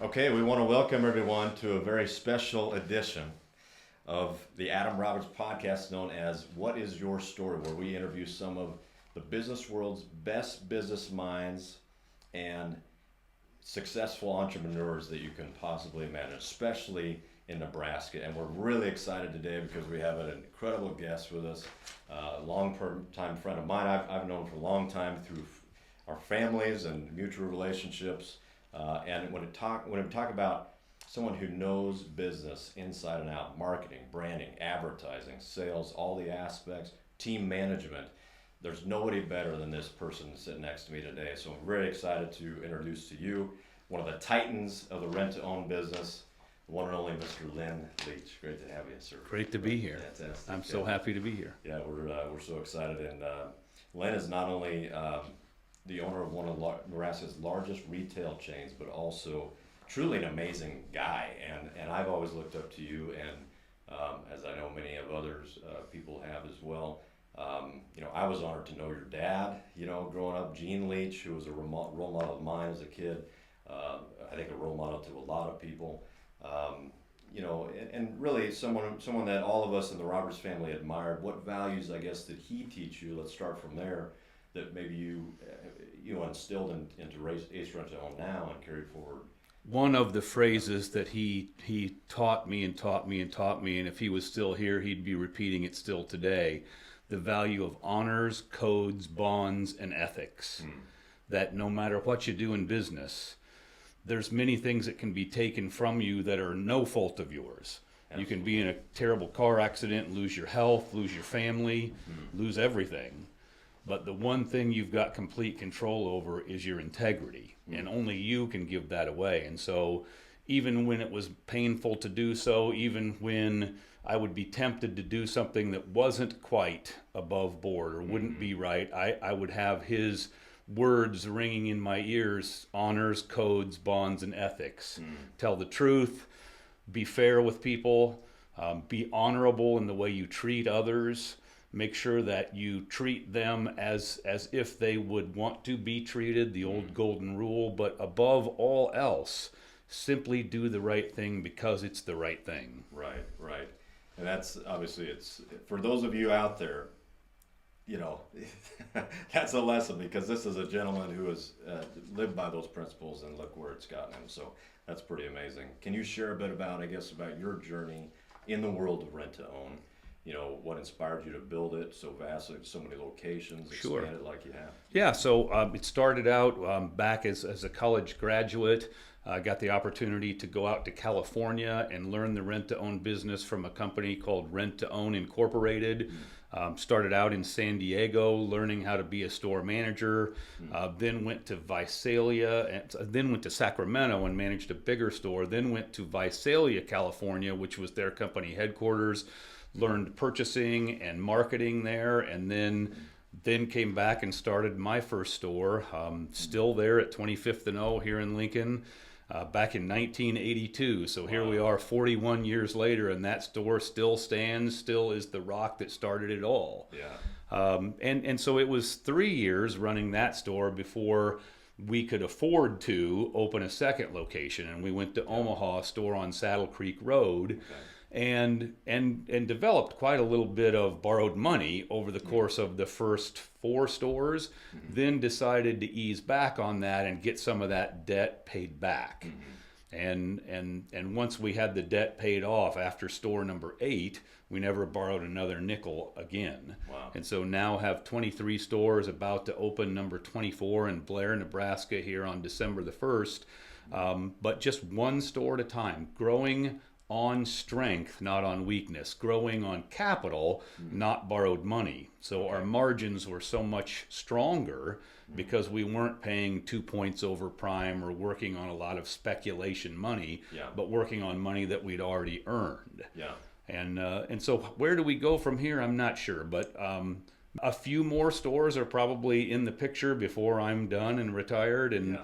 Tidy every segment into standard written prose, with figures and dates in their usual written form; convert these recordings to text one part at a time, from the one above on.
Okay, we want to welcome everyone to a very special edition of the Adam Roberts podcast known as What is Your Story, where we interview some of the business world's best business minds and successful entrepreneurs that you can possibly imagine, especially in Nebraska. And we're really excited today because we have an incredible guest with us, a long-time friend of mine I've known for a long time through our families and mutual relationships. And when we talk about someone who knows business inside and out, marketing, branding, advertising, sales, all the aspects, team management, there's nobody better than this person sitting next to me today. So I'm very excited to introduce to you one of the titans of the rent-to-own business, the one and only Mr. Lynn Leach. Great to have you, sir. Great to be here. Fantastic. I'm so happy to be here. Yeah, we're so excited. And Lynn is not only the owner of one of Nebraska's largest retail chains, but also truly an amazing guy. And I've always looked up to you, and as I know many of others people have as well. I was honored to know your dad, growing up, Gene Leach, who was a role model of mine as a kid. I think a role model to a lot of people. And really someone that all of us in the Roberts family admired. What values, I guess, did he teach you? Let's start from there. That maybe you instilled into Ace Rent-to-Own now and carried forward. One of the phrases that he taught me, and if he was still here, he'd be repeating it still today, the value of honors, codes, bonds, and ethics. That no matter what you do in business, there's many things that can be taken from you that are no fault of yours. Absolutely. You can be in a terrible car accident, lose your health, lose your family, lose everything. But the one thing you've got complete control over is your integrity, and only you can give that away. And so even when it was painful to do so, even when I would be tempted to do something that wasn't quite above board or wouldn't be right, I would have his words ringing in my ears: honors, codes, bonds, and ethics. Tell the truth, be fair with people, be honorable in the way you treat others. Make sure that you treat them as if they would want to be treated, the old golden rule. But above all else, simply do the right thing because it's the right thing. Right. And that's obviously, it's for those of you out there, that's a lesson, because this is a gentleman who has lived by those principles, and look where it's gotten him. So that's pretty amazing. Can you share a bit about your journey in the world of rent-to-own? What inspired you to build it so vastly, so many locations, expand it like you have? Yeah, so it started out back as a college graduate. I got the opportunity to go out to California and learn the rent-to-own business from a company called Rent-to-Own Incorporated. Started out in San Diego, learning how to be a store manager. Then went to Visalia, and then went to Sacramento and managed a bigger store. Then went to Visalia, California, which was their company headquarters. Learned purchasing and marketing there, and then came back and started my first store, still there at 25th and O here in Lincoln, back in 1982. So here we are 41 years later, and that store still stands, still is the rock that started it all. Yeah. And so it was 3 years running that store before we could afford to open a second location, and we went to Omaha, a store on Saddle Creek Road. Okay. And developed quite a little bit of borrowed money over the course of the first 4 stores, then decided to ease back on that and get some of that debt paid back. And once we had the debt paid off after store number 8, we never borrowed another nickel again. Wow. And so now have 23 stores, about to open number 24 in Blair, Nebraska here on December the 1st. But just one store at a time, growing on strength, not on weakness, growing on capital, not borrowed money. So our margins were so much stronger because we weren't paying 2 points over prime or working on a lot of speculation money, but working on money that we'd already earned. Yeah. And so where do we go from here? I'm not sure, but a few more stores are probably in the picture before I'm done and retired, and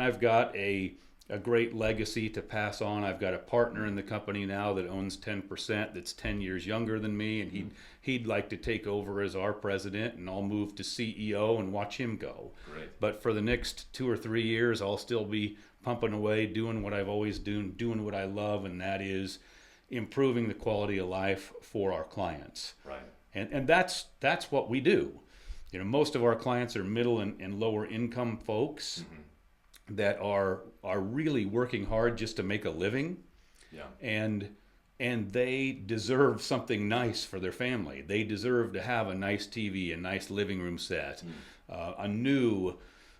I've got a a great legacy to pass on. I've got a partner in the company now that owns 10% that's 10 years younger than me, and he'd like to take over as our president, and I'll move to CEO and watch him go. Great. But for the next 2 or 3 years, I'll still be pumping away, doing what I've always done, doing what I love, and that is improving the quality of life for our clients. Right. And that's what we do. You know, most of our clients are middle and lower income folks that are really working hard just to make a living. Yeah. And they deserve something nice for their family. They deserve to have a nice TV, a nice living room set, a new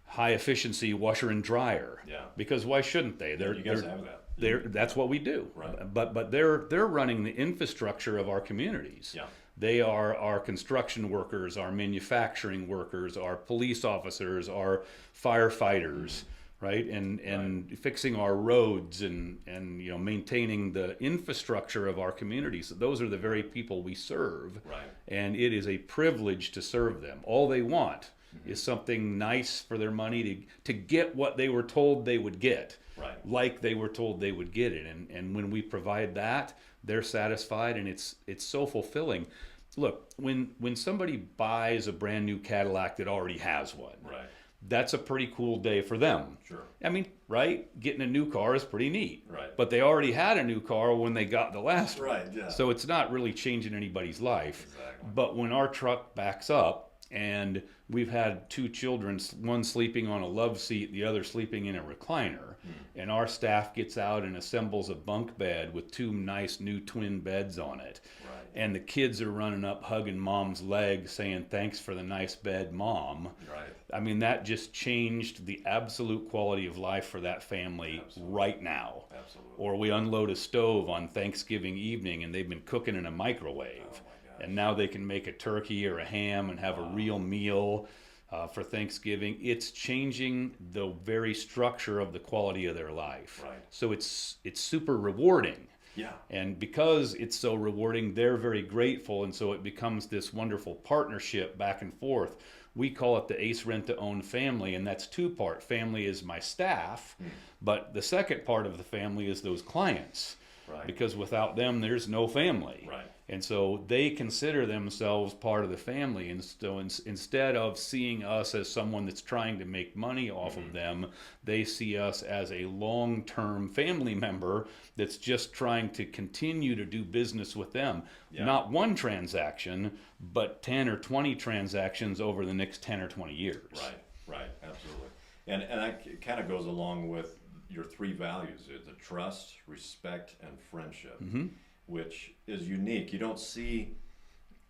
high efficiency washer and dryer. Yeah. Because why shouldn't they? You guys have that. That's what we do. Right. But they're running the infrastructure of our communities. Yeah. They are our construction workers, our manufacturing workers, our police officers, our firefighters, right? And fixing our roads and you know, maintaining the infrastructure of our communities. Those are the very people we serve. Right. And it is a privilege to serve them. All they want is something nice for their money to get what they were told they would get. Right. Like they were told they would get it. And when we provide that, they're satisfied, and it's so fulfilling. Look, when somebody buys a brand new Cadillac that already has one, Right. that's a pretty cool day for them. Sure. I mean, right? Getting a new car is pretty neat. Right. But they already had a new car when they got the last one. Right, yeah. So it's not really changing anybody's life. Exactly. But when our truck backs up, and we've had 2 children, one sleeping on a love seat, the other sleeping in a recliner, and our staff gets out and assembles a bunk bed with 2 nice new twin beds on it. Right. And the kids are running up hugging mom's leg saying, "Thanks for the nice bed, mom." Right. I mean, that just changed the absolute quality of life for that family right now. Absolutely. Or we unload a stove on Thanksgiving evening and they've been cooking in a microwave. Oh my gosh. And now they can make a turkey or a ham and have a real meal for Thanksgiving. It's changing the very structure of the quality of their life. Right. So it's super rewarding. Yeah. And because it's so rewarding, they're very grateful. And so it becomes this wonderful partnership back and forth. We call it the Ace Rent to Own family, and that's 2-part. Family is my staff, but the second part of the family is those clients. Right. Because without them, there's no family. Right. And so they consider themselves part of the family. And so instead of seeing us as someone that's trying to make money off of them, they see us as a long-term family member that's just trying to continue to do business with them. Yeah. Not one transaction, but 10 or 20 transactions over the next 10 or 20 years. Right, absolutely. And that kind of goes along with your 3 values: the trust, respect, and friendship, which is unique. You don't see,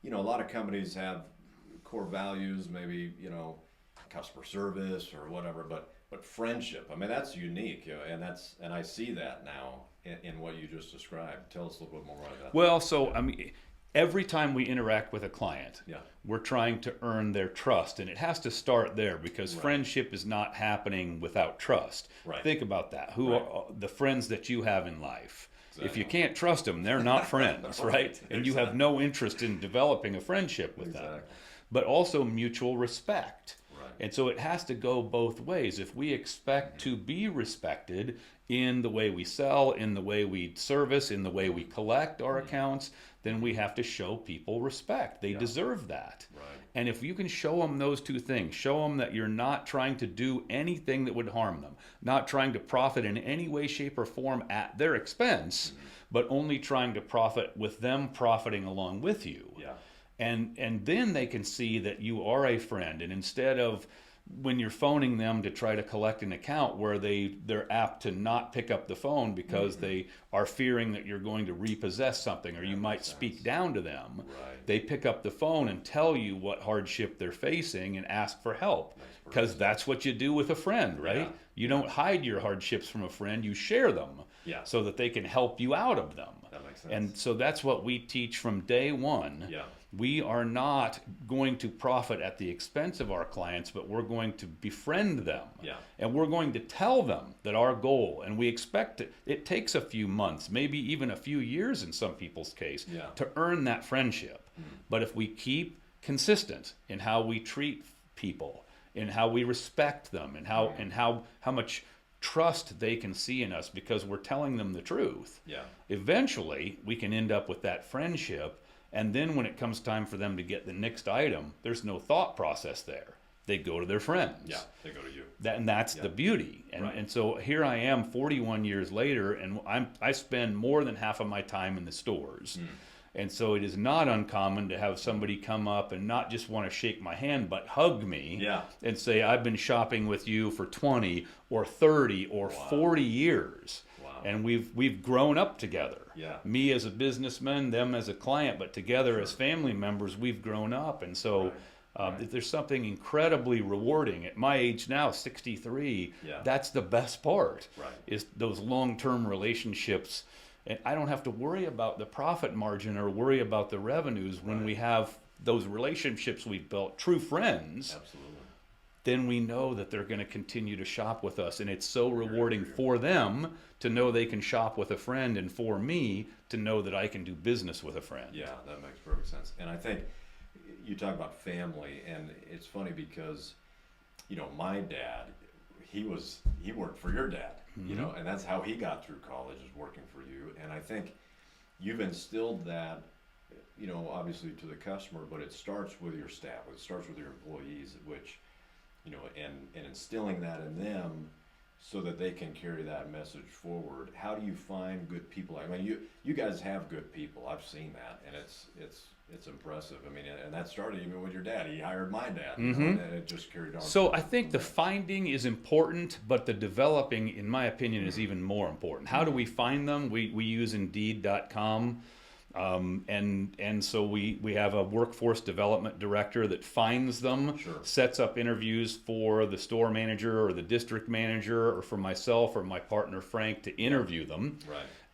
you know, a lot of companies have core values, maybe, you know, customer service or whatever, but friendship, I mean, that's unique, you know, and I see that now in what you just described. Tell us a little bit more about that. Well, so I mean, every time we interact with a client, Yeah. we're trying to earn their trust, and it has to start there because friendship is not happening without trust. Right. Think about that. Who Right. are the friends that you have in life? If Exactly. you can't trust them, they're not friends, right? And you have no interest in developing a friendship with them. Exactly. But also mutual respect. Right. And so it has to go both ways. If we expect to be respected in the way we sell, in the way we service, in the way we collect our accounts, then we have to show people respect. They deserve that. Right. And if you can show them those 2 things, show them that you're not trying to do anything that would harm them, not trying to profit in any way, shape, or form at their expense, but only trying to profit with them profiting along with you. Yeah. And then they can see that you are a friend. And instead of when you're phoning them to try to collect an account where they're apt to not pick up the phone because they are fearing that you're going to repossess something or you might speak down to them, Right. they pick up the phone and tell you what hardship they're facing and ask for help. Because that's what you do with a friend, right? Yeah. You don't hide your hardships from a friend, you share them Yeah. so that they can help you out of them. That makes sense. And so that's what we teach from day one. Yeah. We are not going to profit at the expense of our clients, but we're going to befriend them. Yeah. And we're going to tell them that our goal, and we expect it takes a few months, maybe even a few years in some people's case, Yeah. to earn that friendship. But if we keep consistent in how we treat people, in how we respect them, and how much trust they can see in us because we're telling them the truth. Yeah. Eventually, we can end up with that friendship, and then when it comes time for them to get the next item, there's no thought process there. They go to their friends. Yeah, they go to you. That's the beauty. And so here I am 41 years later, and I spend more than half of my time in the stores. And so it is not uncommon to have somebody come up and not just want to shake my hand, but hug me and say, I've been shopping with you for 20 or 30 or 40 years. And we've grown up together. Me as a businessman, them as a client, but together as family members, we've grown up. And so there's something incredibly rewarding. At my age now, 63, that's the best part, is those long-term relationships. And I don't have to worry about the profit margin or worry about the revenues when we have those relationships we've built, true friends. Absolutely. Then we know that they're going to continue to shop with us. And it's so rewarding for them to know they can shop with a friend, and for me to know that I can do business with a friend. Yeah, that makes perfect sense. And I think you talk about family, and it's funny because, my dad, he worked for your dad, and that's how he got through college, is working for you. And I think you've instilled that, obviously to the customer, but it starts with your staff. It starts with your employees, which, and instilling that in them so that they can carry that message forward. How do you find good people? I mean, you guys have good people. I've seen that, and it's impressive. I mean, and that started even with your dad. He hired my dad, and it just carried on. So I think the finding is important, but the developing, in my opinion, is even more important. How do we find them? We use Indeed.com. And so we have a workforce development director that finds them, sets up interviews for the store manager or the district manager, or for myself or my partner Frank to interview them,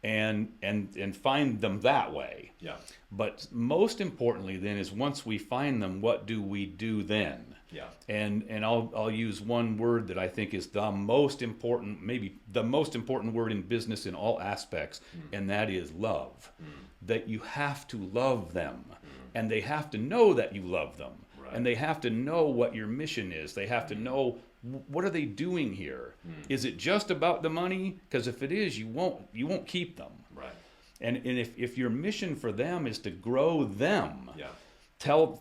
and find them that way. Yeah. But most importantly then is, once we find them, what do we do then? Yeah. And I'll use one word that I think is the most important, maybe the most important word in business in all aspects, and that is love. That you have to love them, and they have to know that you love them, and they have to know what your mission is. They have to know, what are they doing here? Is it just about the money? Because if it is, you won't keep them. Right. And if your mission for them is to grow them,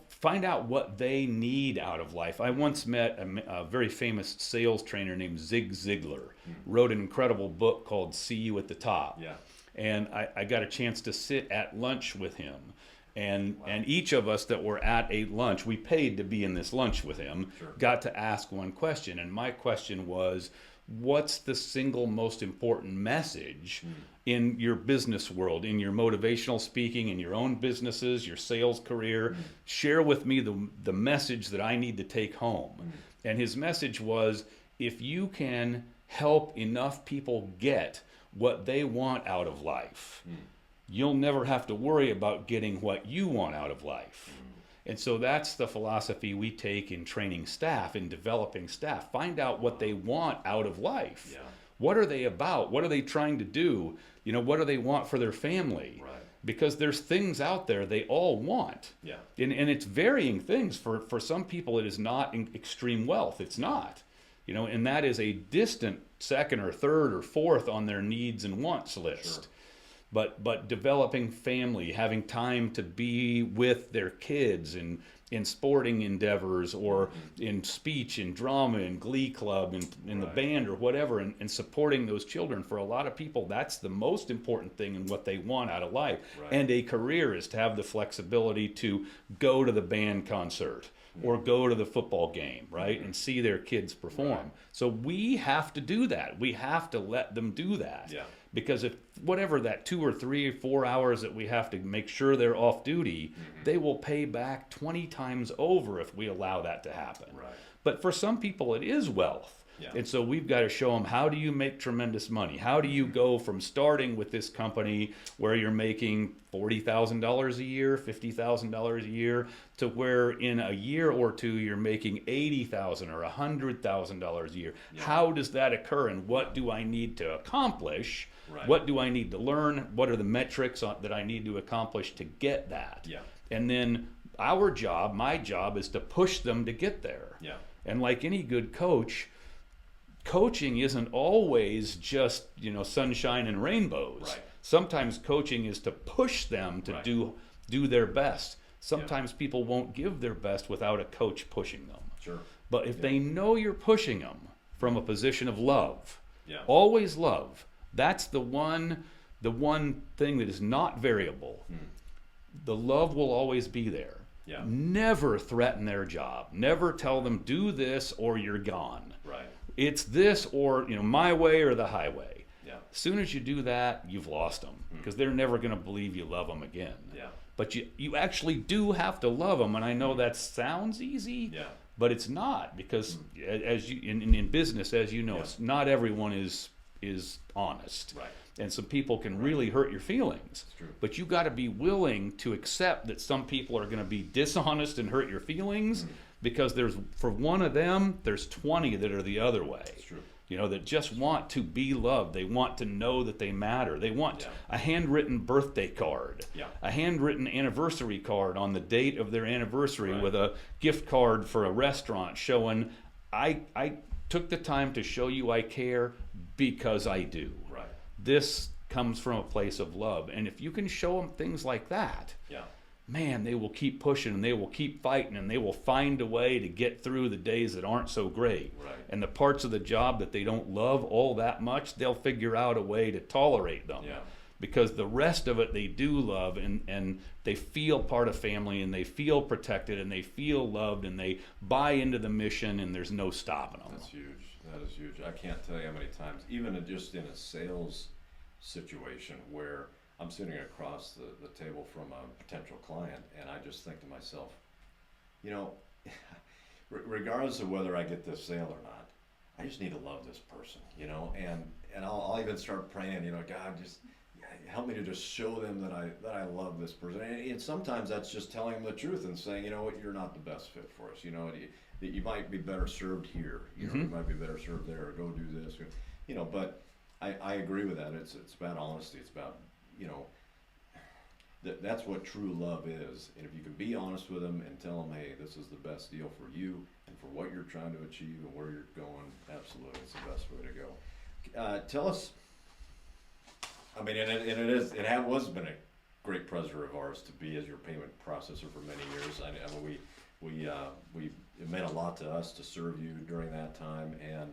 find out what they need out of life. I once met a very famous sales trainer named Zig Ziglar. Wrote an incredible book called See You at the Top. Yeah. And I got a chance to sit at lunch with him. And each of us that were at a lunch, we paid to be in this lunch with him, got to ask one question. And my question was, what's the single most important message in your business world, in your motivational speaking, in your own businesses, your sales career? Share with me the message that I need to take home. And his message was, if you can help enough people get what they want out of life, you'll never have to worry about getting what you want out of life. And so that's the philosophy we take in training staff, in developing staff. Find out what they want out of life. Yeah. What are they about? What are they trying to do? What do they want for their family? Right. Because there's things out there they all want. Yeah. And it's varying things. For some people, it is not extreme wealth. It's not. And that is a distant second or third or fourth on their needs and wants list. But developing family, having time to be with their kids in sporting endeavors, or in speech and drama and glee club and in the band or whatever, and supporting those children. For a lot of people, that's the most important thing and what they want out of life. And a career is to have the flexibility to go to the band concert or go to the football game, and see their kids perform. So we have to do that. We have to let them do that. Yeah. Because if whatever that 2 or 3 or 4 hours that we have to make sure they're off duty, they will pay back 20 times over if we allow that to happen. Right. But for some people, it is wealth. Yeah. And so we've got to show them, how do you make tremendous money? How do you go from starting with this company where you're making $40,000 a year, $50,000 a year, to where in a year or two you're making $80,000 or $100,000 a year? Yeah. How does that occur, and what do I need to accomplish? Right. What do I need to learn? What are the metrics that I need to accomplish to get that? Yeah. And then my job is to push them to get there. Yeah. And like any good coach, coaching isn't always just, sunshine and rainbows. Right. Sometimes coaching is to push them to Right. do their best. Sometimes people won't give their best without a coach pushing them. Sure. But if they know you're pushing them from a position of love, Yeah. always love, that's the one thing that is not variable. The love will always be there. Yeah. Never threaten their job. Never tell them do this or you're gone. Right. It's this or my way or the highway. Yeah. As soon as you do that, you've lost them because they're never going to believe you love them again. Yeah. But you actually do have to love them, and I know that sounds easy. Yeah. But it's not, because as you in business, as you know, Yeah. it's not everyone is honest. Right. And some people can really hurt your feelings. It's true. But you got to be willing to accept that some people are going to be dishonest and hurt your feelings, because for one of them, there's 20 that are the other way. It's true. That just want to be loved. They want to know that they matter. They want a handwritten birthday card, a handwritten anniversary card on the date of their anniversary, with a gift card for a restaurant showing, I took the time to show you I care because I do. Right. This comes from a place of love. And if you can show them things like that, man, they will keep pushing and they will keep fighting and they will find a way to get through the days that aren't so great. Right. And the parts of the job that they don't love all that much, they'll figure out a way to tolerate them. Yeah. Because the rest of it they do love, and they feel part of family, and they feel protected, and they feel loved, and they buy into the mission, and there's no stopping them. That's huge. That is huge. I can't tell you how many times, even just in a sales situation where I'm sitting across the table from a potential client, and I just think to myself, regardless of whether I get this sale or not, I just need to love this person, and I'll even start praying, God, just help me to just show them that I love this person. And sometimes that's just telling them the truth and saying, you're not the best fit for us. That you might be better served here. You might be better served there. Or go do this. But I agree with that. It's about honesty. It's about that's what true love is. And if you can be honest with them and tell them, hey, this is the best deal for you and for what you're trying to achieve and where you're going, absolutely, it's the best way to go. Tell us. I mean, it was been a great pleasure of ours to be as your payment processor for many years. I mean, it meant a lot to us to serve you during that time, and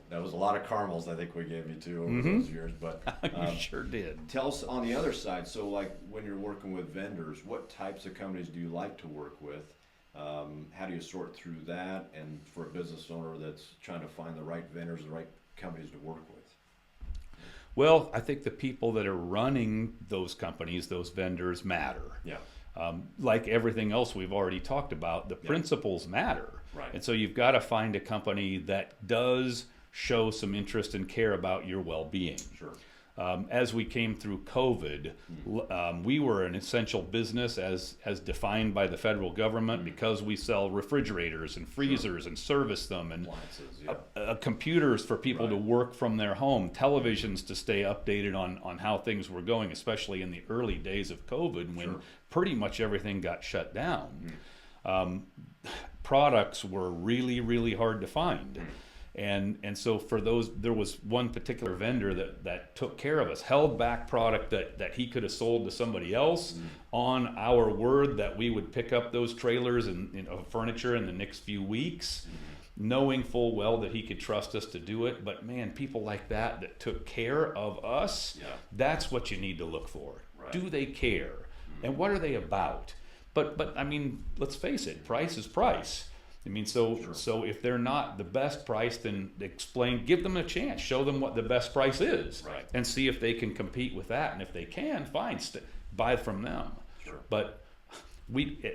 that was a lot of caramels I think we gave you too over those years. But You sure did. Tell us on the other side. So, like when you're working with vendors, what types of companies do you like to work with? How do you sort through that? And for a business owner that's trying to find the right vendors, the right companies to work with. Well, I think the people that are running those companies, those vendors, matter. Yeah. Like everything else we've already talked about, the principles matter. Right. And so you've got to find a company that does show some interest and care about your well-being. Sure. As we came through COVID, we were an essential business as defined by the federal government because we sell refrigerators and freezers and service them, and computers for people to work from their home, televisions to stay updated on how things were going, especially in the early days of COVID when pretty much everything got shut down. Products were really, really hard to find. And so for those, there was one particular vendor that took care of us, held back product that he could have sold to somebody else on our word that we would pick up those trailers and furniture in the next few weeks, knowing full well that he could trust us to do it. But man, people like that took care of us, that's what you need to look for. Right. Do they care? And what are they about? But I mean, let's face it, price is price. I mean, so if they're not the best price, then give them a chance, show them what the best price is, and see if they can compete with that. And if they can, fine, buy from them. Sure. But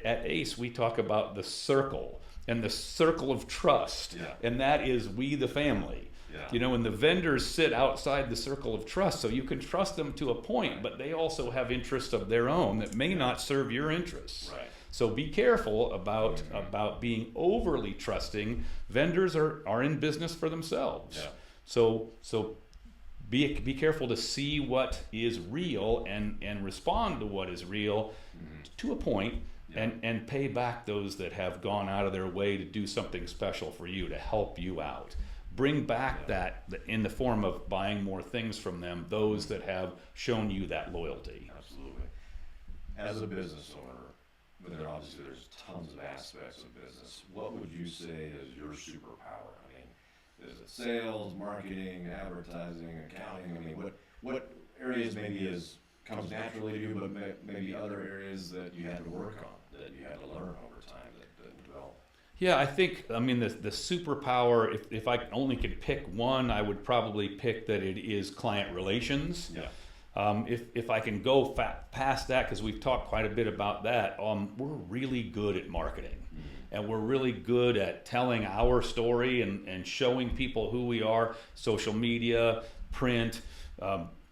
at ACE, we talk about the circle and the circle of trust, and that is we, the family. And the vendors sit outside the circle of trust, so you can trust them to a point, but they also have interests of their own that may not serve your interests. Right. So be careful about being overly trusting. Vendors are in business for themselves. Yeah. So be careful to see what is real and respond to what is real to a point, and pay back those that have gone out of their way to do something special for you, to help you out. bring back that in the form of buying more things from them, those that have shown you that loyalty. Absolutely. As a business owner, obviously there's tons of aspects of business. What would you say is your superpower? I mean, is it sales, marketing, advertising, accounting? I mean, what areas maybe comes naturally to you, but maybe other areas that you had to work on, that you had to learn over time that develop? Yeah, I think, I mean, the superpower, if I only could pick one, I would probably pick that it is client relations. Yeah. If I can go past that, because we've talked quite a bit about that, we're really good at marketing. And we're really good at telling our story and showing people who we are. Social media, print,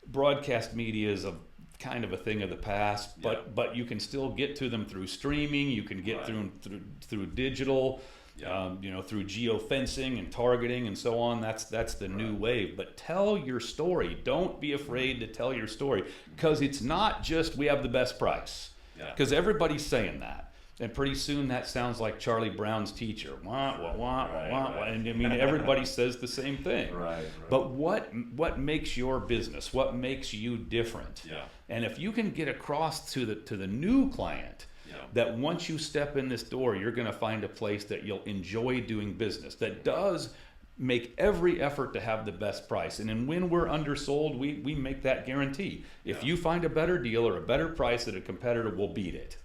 broadcast media is a kind of a thing of the past, but you can still get to them through streaming. You can get through digital, through geofencing and targeting and so on. That's the new wave. But tell your story. Don't be afraid to tell your story, because it's not just we have the best price. Because everybody's saying that. And pretty soon that sounds like Charlie Brown's teacher. Wah, wah, wah, wah, wah. And I mean, everybody says the same thing. Right. But what makes your business? What makes you different? Yeah. And if you can get across to the new client that once you step in this door, you're going to find a place that you'll enjoy doing business, that does make every effort to have the best price. And then when we're undersold, we make that guarantee. If you find a better deal or a better price that a competitor, will beat it.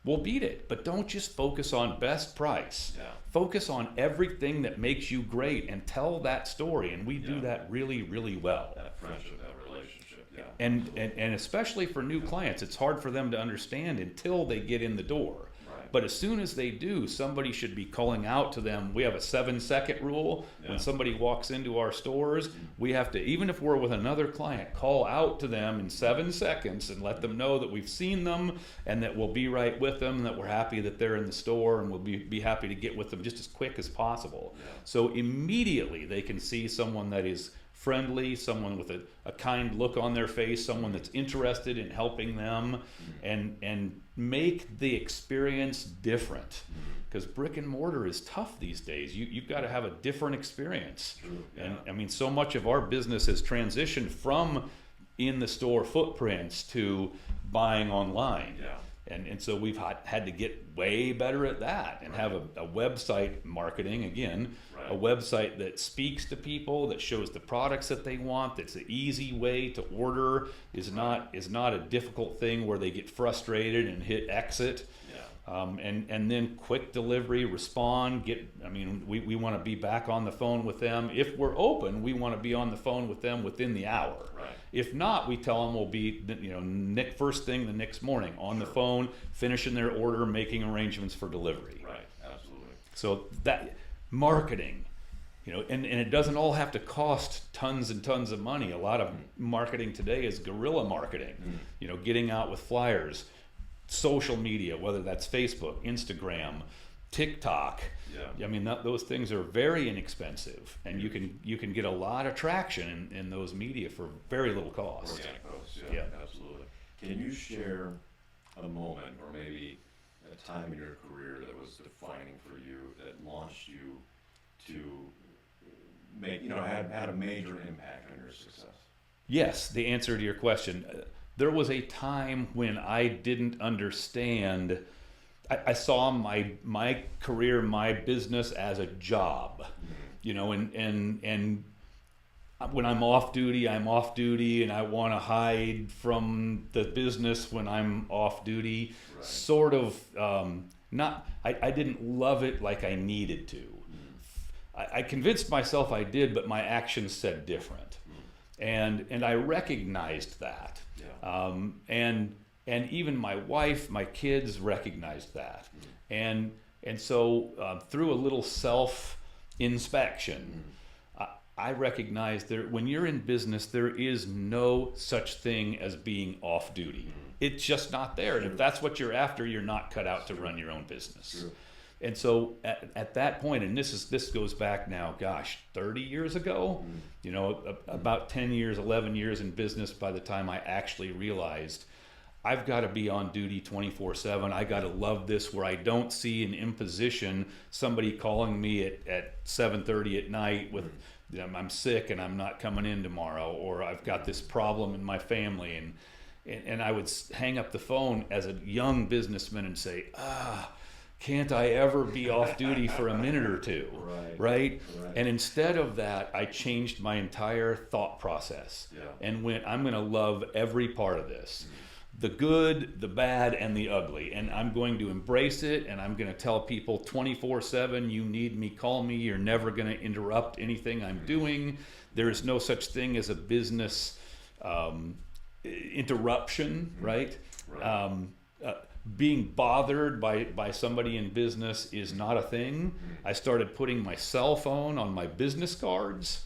We'll beat it, but don't just focus on best price. Focus on everything that makes you great and tell that story, and we do that really, really well. That friendship, that relationship, And especially for new clients, it's hard for them to understand until they get in the door. But as soon as they do, somebody should be calling out to them. We have a 7-second rule. When somebody walks into our stores, we have to, even if we're with another client, call out to them in 7 seconds and let them know that we've seen them and that we'll be right with them, that we're happy that they're in the store, and we'll be happy to get with them just as quick as possible. So immediately they can see someone that is friendly, someone with a kind look on their face, someone that's interested in helping them, and make the experience different. Because brick and mortar is tough these days. You've got to have a different experience. And I mean, so much of our business has transitioned from in the store footprints to buying online. And so we've had to get way better at that and have a website marketing, again, a website that speaks to people, that shows the products that they want, that's an easy way to order, is not a difficult thing where they get frustrated and hit exit. And then quick delivery, respond, we want to be back on the phone with them. If we're open, we want to be on the phone with them within the hour. If not, we tell them we'll be, first thing the next morning on the phone, finishing their order, making arrangements for delivery. Absolutely. So that marketing, and it doesn't all have to cost tons and tons of money. A lot of marketing today is guerrilla marketing, getting out with flyers, social media, whether that's Facebook, Instagram, TikTok. I mean, those things are very inexpensive, and you can get a lot of traction in those media for very little cost. Organic posts, absolutely. Can you share a moment, or maybe a time in your career that was defining for you, that launched you to make, had a major impact on your success? Yes, the answer to your question. There was a time when I didn't understand. I saw my career, my business as a job, and when I'm off duty, and I want to hide from the business when I'm off duty. Sort of, I didn't love it like I needed to. I convinced myself I did, but my actions said different, and I recognized that. And even my wife, my kids recognized that. And so through a little self-inspection, I recognized that when you're in business, there is no such thing as being off duty. It's just not there. And if that's what you're after, you're not cut out to run your own business. And so at that point, and this goes back now, 30 years ago, about 10 years, 11 years in business by the time I actually realized I've got to be on duty 24/7. I got to love this, where I don't see an imposition, somebody calling me at 7:30 at night with I'm sick and I'm not coming in tomorrow, or I've got this problem in my family, and I would hang up the phone as a young businessman and say, can't I ever be off duty for a minute or two? Right? And instead of that, I changed my entire thought process and went, I'm going to love every part of this. The good, the bad, and the ugly. And I'm going to embrace it, and I'm going to tell people 24/7, you need me, call me. You're never going to interrupt anything I'm doing. There is no such thing as a business interruption, right? Being bothered by somebody in business is not a thing. I started putting my cell phone on my business cards.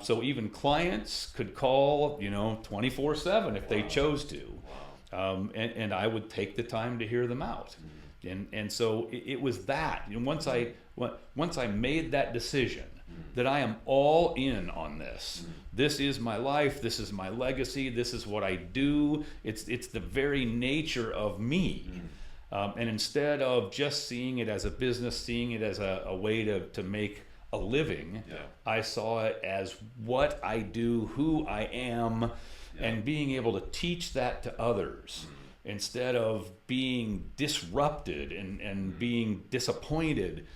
So even clients could call, 24/7 if they chose to. And I would take the time to hear them out. And so it was that. And once I made that decision that I am all in on this, this is my life, this is my legacy, this is what I do, it's the very nature of me. And instead of just seeing it as a business, seeing it as a way to make a living, I saw it as what I do, who I am, and being able to teach that to others instead of being disrupted and being disappointed.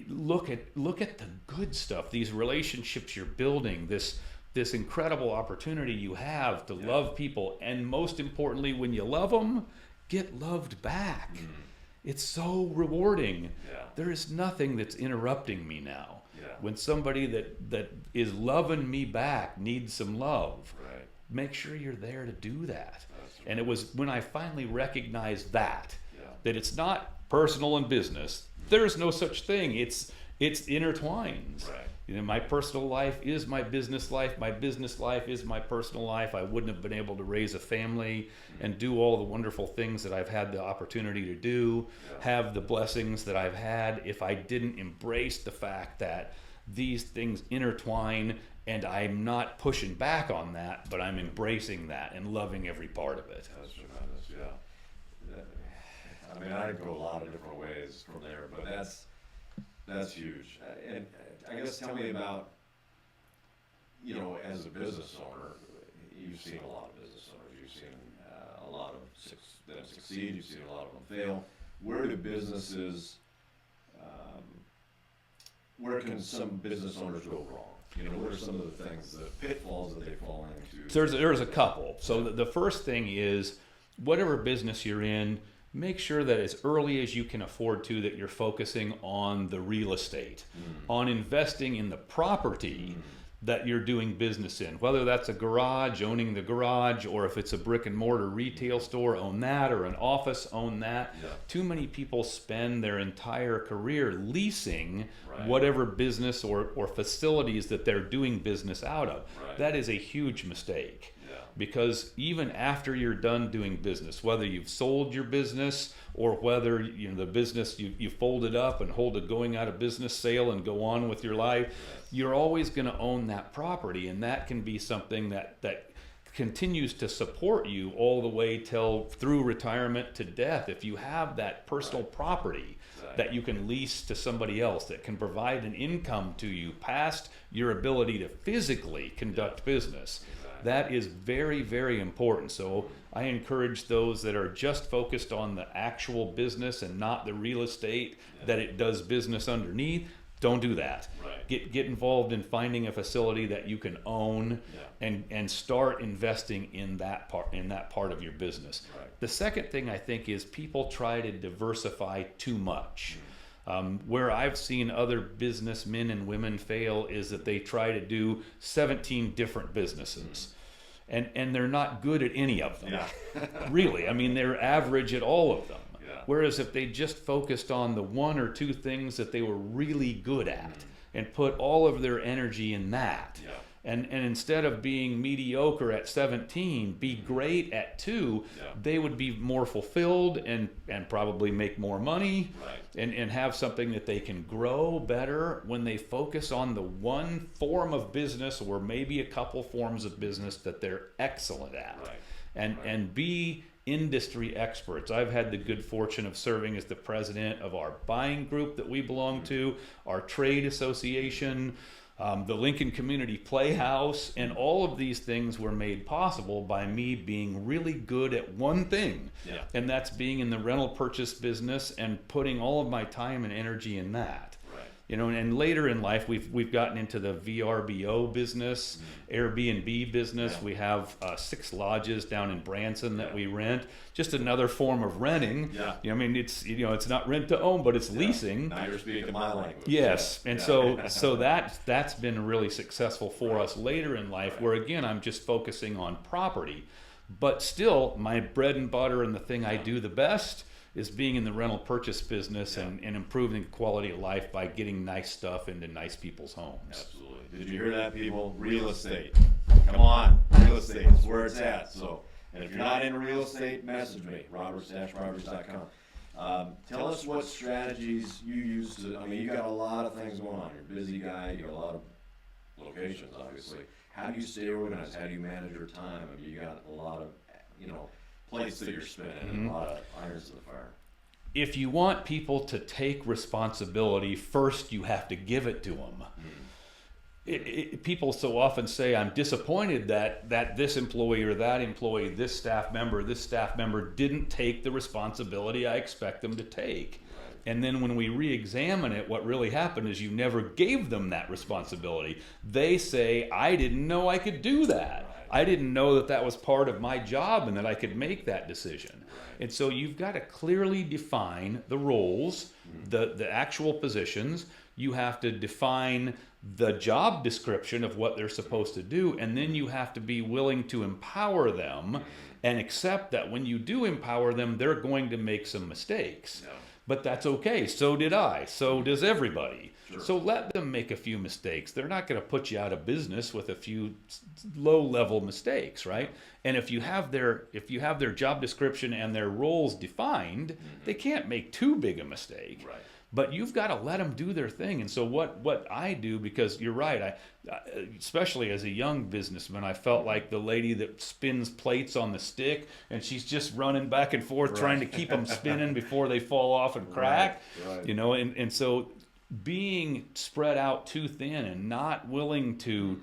Look at the good stuff, these relationships you're building, this incredible opportunity you have to love people, and most importantly, when you love them, get loved back. It's so rewarding. There is nothing that's interrupting me now. When somebody that is loving me back needs some love, make sure you're there to do that. And it was when I finally recognized that it's not personal and business. There's no such thing. It's intertwined. My personal life is my business life. My business life is my personal life. I wouldn't have been able to raise a family and do all the wonderful things that I've had the opportunity to do, have the blessings that I've had, if I didn't embrace the fact that these things intertwine, and I'm not pushing back on that, but I'm embracing that and loving every part of it. That's tremendous, I mean, I go a lot of different ways from there, but that's huge. And I guess tell me about, as a business owner, you've seen a lot of business owners. You've seen a lot of them succeed. You've seen a lot of them fail. Where do businesses, where can some business owners go wrong? What are some of the things, the pitfalls that they fall into? There's a couple. So the first thing is, whatever business you're in, make sure that as early as you can afford to, that you're focusing on the real estate, on investing in the property that you're doing business in, whether that's a garage, owning the garage, or if it's a brick and mortar retail store, own that, or an office, own that. Too many people spend their entire career leasing whatever business or facilities that they're doing business out of. That is a huge mistake. Because even after you're done doing business, whether you've sold your business or whether the business you fold it up and hold a going out of business sale and go on with your life, you're always going to own that property, and that can be something that continues to support you all the way through retirement to death. If you have that personal property that you can lease to somebody else, that can provide an income to you past your ability to physically conduct business. That is very, very important. So I encourage those that are just focused on the actual business and not the real estate that it does business underneath. Don't do that. Get involved in finding a facility that you can own and start investing in that part of your business. The second thing I think is people try to diversify too much. Where I've seen other businessmen and women fail is that they try to do 17 different businesses. And they're not good at any of them. Really. I mean, they're average at all of them. Whereas if they just focused on the one or two things that they were really good at and put all of their energy in that, and instead of being mediocre at 17, be great at 2, they would be more fulfilled and probably make more money and have something that they can grow better when they focus on the one form of business or maybe a couple forms of business that they're excellent at. And be industry experts. I've had the good fortune of serving as the president of our buying group that we belong to, our trade association. the Lincoln Community Playhouse, and all of these things were made possible by me being really good at one thing, and that's being in the rental purchase business and putting all of my time and energy in that. You know, and later in life, we've gotten into the VRBO business, Airbnb business. We have 6 lodges down in Branson that we rent. Just another form of renting. You know, I mean, it's not rent to own, but it's leasing. Now you're speaking my language. Yes, and so that's been really successful for us later in life. Where again, I'm just focusing on property, but still, my bread and butter and the thing I do the best is being in the rental purchase business and improving the quality of life by getting nice stuff into nice people's homes. Absolutely. Did you hear that, people? Real estate. Come on. Real estate is where it's at. So, and if you're not into real estate, message me, roberts-roberts.com. Tell us what strategies you use to, I mean, you got a lot of things going on. You're a busy guy. You got a lot of locations, obviously. How do you stay organized? How do you manage your time? I mean, you got a lot of, plates that you're spinning and a lot of irons to the fire. If you want people to take responsibility, first you have to give it to them. People so often say, I'm disappointed that this employee or that employee, this staff member didn't take the responsibility I expect them to take. And then when we re-examine it, what really happened is you never gave them that responsibility. They say, I didn't know I could do that. I didn't know that was part of my job and that I could make that decision. And so you've got to clearly define the roles, the actual positions. You have to define the job description of what they're supposed to do, and then you have to be willing to empower them and accept that when you do empower them, they're going to make some mistakes. But that's okay. So did I. So does everybody. Sure. So let them make a few mistakes. They're not going to put you out of business with a few low-level mistakes, right? And if you have their job description and their roles defined, they can't make too big a mistake. Right. But you've got to let them do their thing. And so what I do, because you're right, I especially as a young businessman, I felt like the lady that spins plates on the stick, and she's just running back and forth trying to keep them spinning before they fall off and crack. Right. And so being spread out too thin and not willing to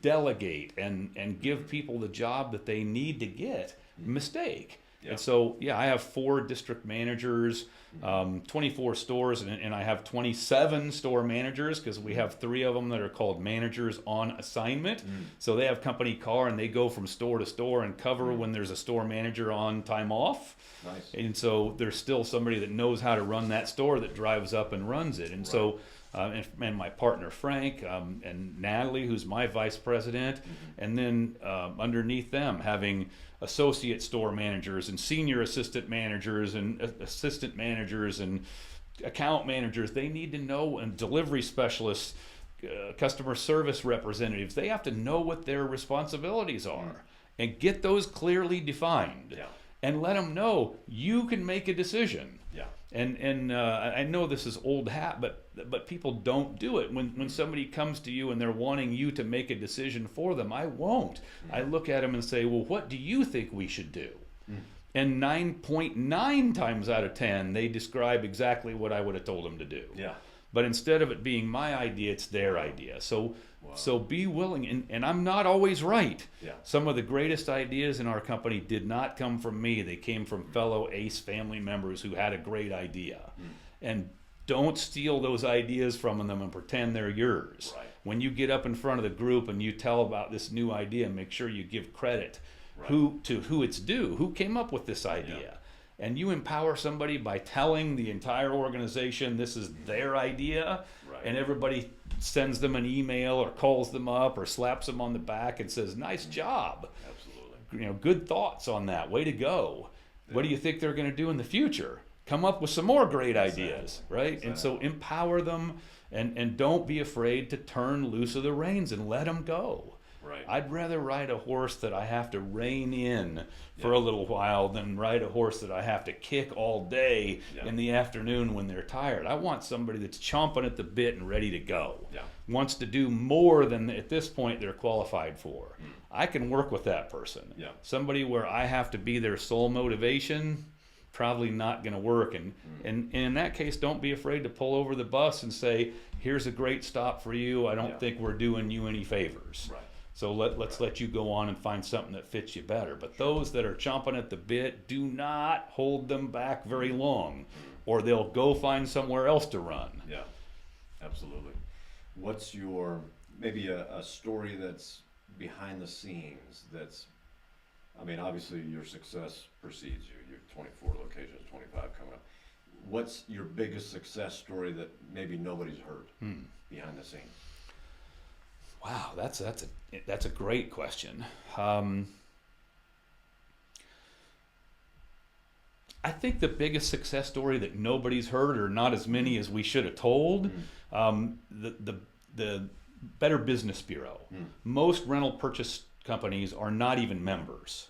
delegate and give people the job that they need to get, mistake. And so, I have 4 district managers, 24 stores, and I have 27 store managers because we have 3 of them that are called managers on assignment. So they have company car and they go from store to store and cover when there's a store manager on time off. Nice. And so there's still somebody that knows how to run that store that drives up and runs it. And so, and my partner Frank and Natalie, who's my vice president, and then underneath them having associate store managers and senior assistant managers and assistant managers and account managers. They need to know, and delivery specialists, customer service representatives, they have to know what their responsibilities are and get those clearly defined and let them know you can make a decision. And I know this is old hat, but people don't do it. When somebody comes to you and they're wanting you to make a decision for them, I won't. I look at them and say, well, what do you think we should do? And 9.9 times out of 10, they describe exactly what I would have told them to do. But instead of it being my idea, it's their idea. So be willing, and I'm not always right. Some of the greatest ideas in our company did not come from me. They came from fellow ACE family members who had a great idea. And don't steal those ideas from them and pretend they're yours. When you get up in front of the group and you tell about this new idea, make sure you give credit who it's due, who came up with this idea. And you empower somebody by telling the entire organization this is their idea, and everybody sends them an email or calls them up or slaps them on the back and says, nice job. Absolutely. Good thoughts on that. Way to go. What do you think they're going to do in the future? Come up with some more great ideas, right? And so empower them and don't be afraid to turn loose of the reins and let them go. I'd rather ride a horse that I have to rein in for a little while than ride a horse that I have to kick all day in the afternoon when they're tired. I want somebody that's chomping at the bit and ready to go. Wants to do more than at this point they're qualified for. I can work with that person. Somebody where I have to be their sole motivation, probably not going to work. And in that case, don't be afraid to pull over the bus and say, here's a great stop for you. I don't think we're doing you any favors. Right. So let's let you go on and find something that fits you better. But those that are chomping at the bit, do not hold them back very long, or they'll go find somewhere else to run. Yeah, absolutely. What's your, maybe a story that's behind the scenes that's, I mean, obviously your success precedes you. You're 24 locations, 25 coming up. What's your biggest success story that maybe nobody's heard behind the scenes? Wow, that's a great question. I think the biggest success story that nobody's heard, or not as many as we should have told, the Better Business Bureau. Most rental purchase companies are not even members.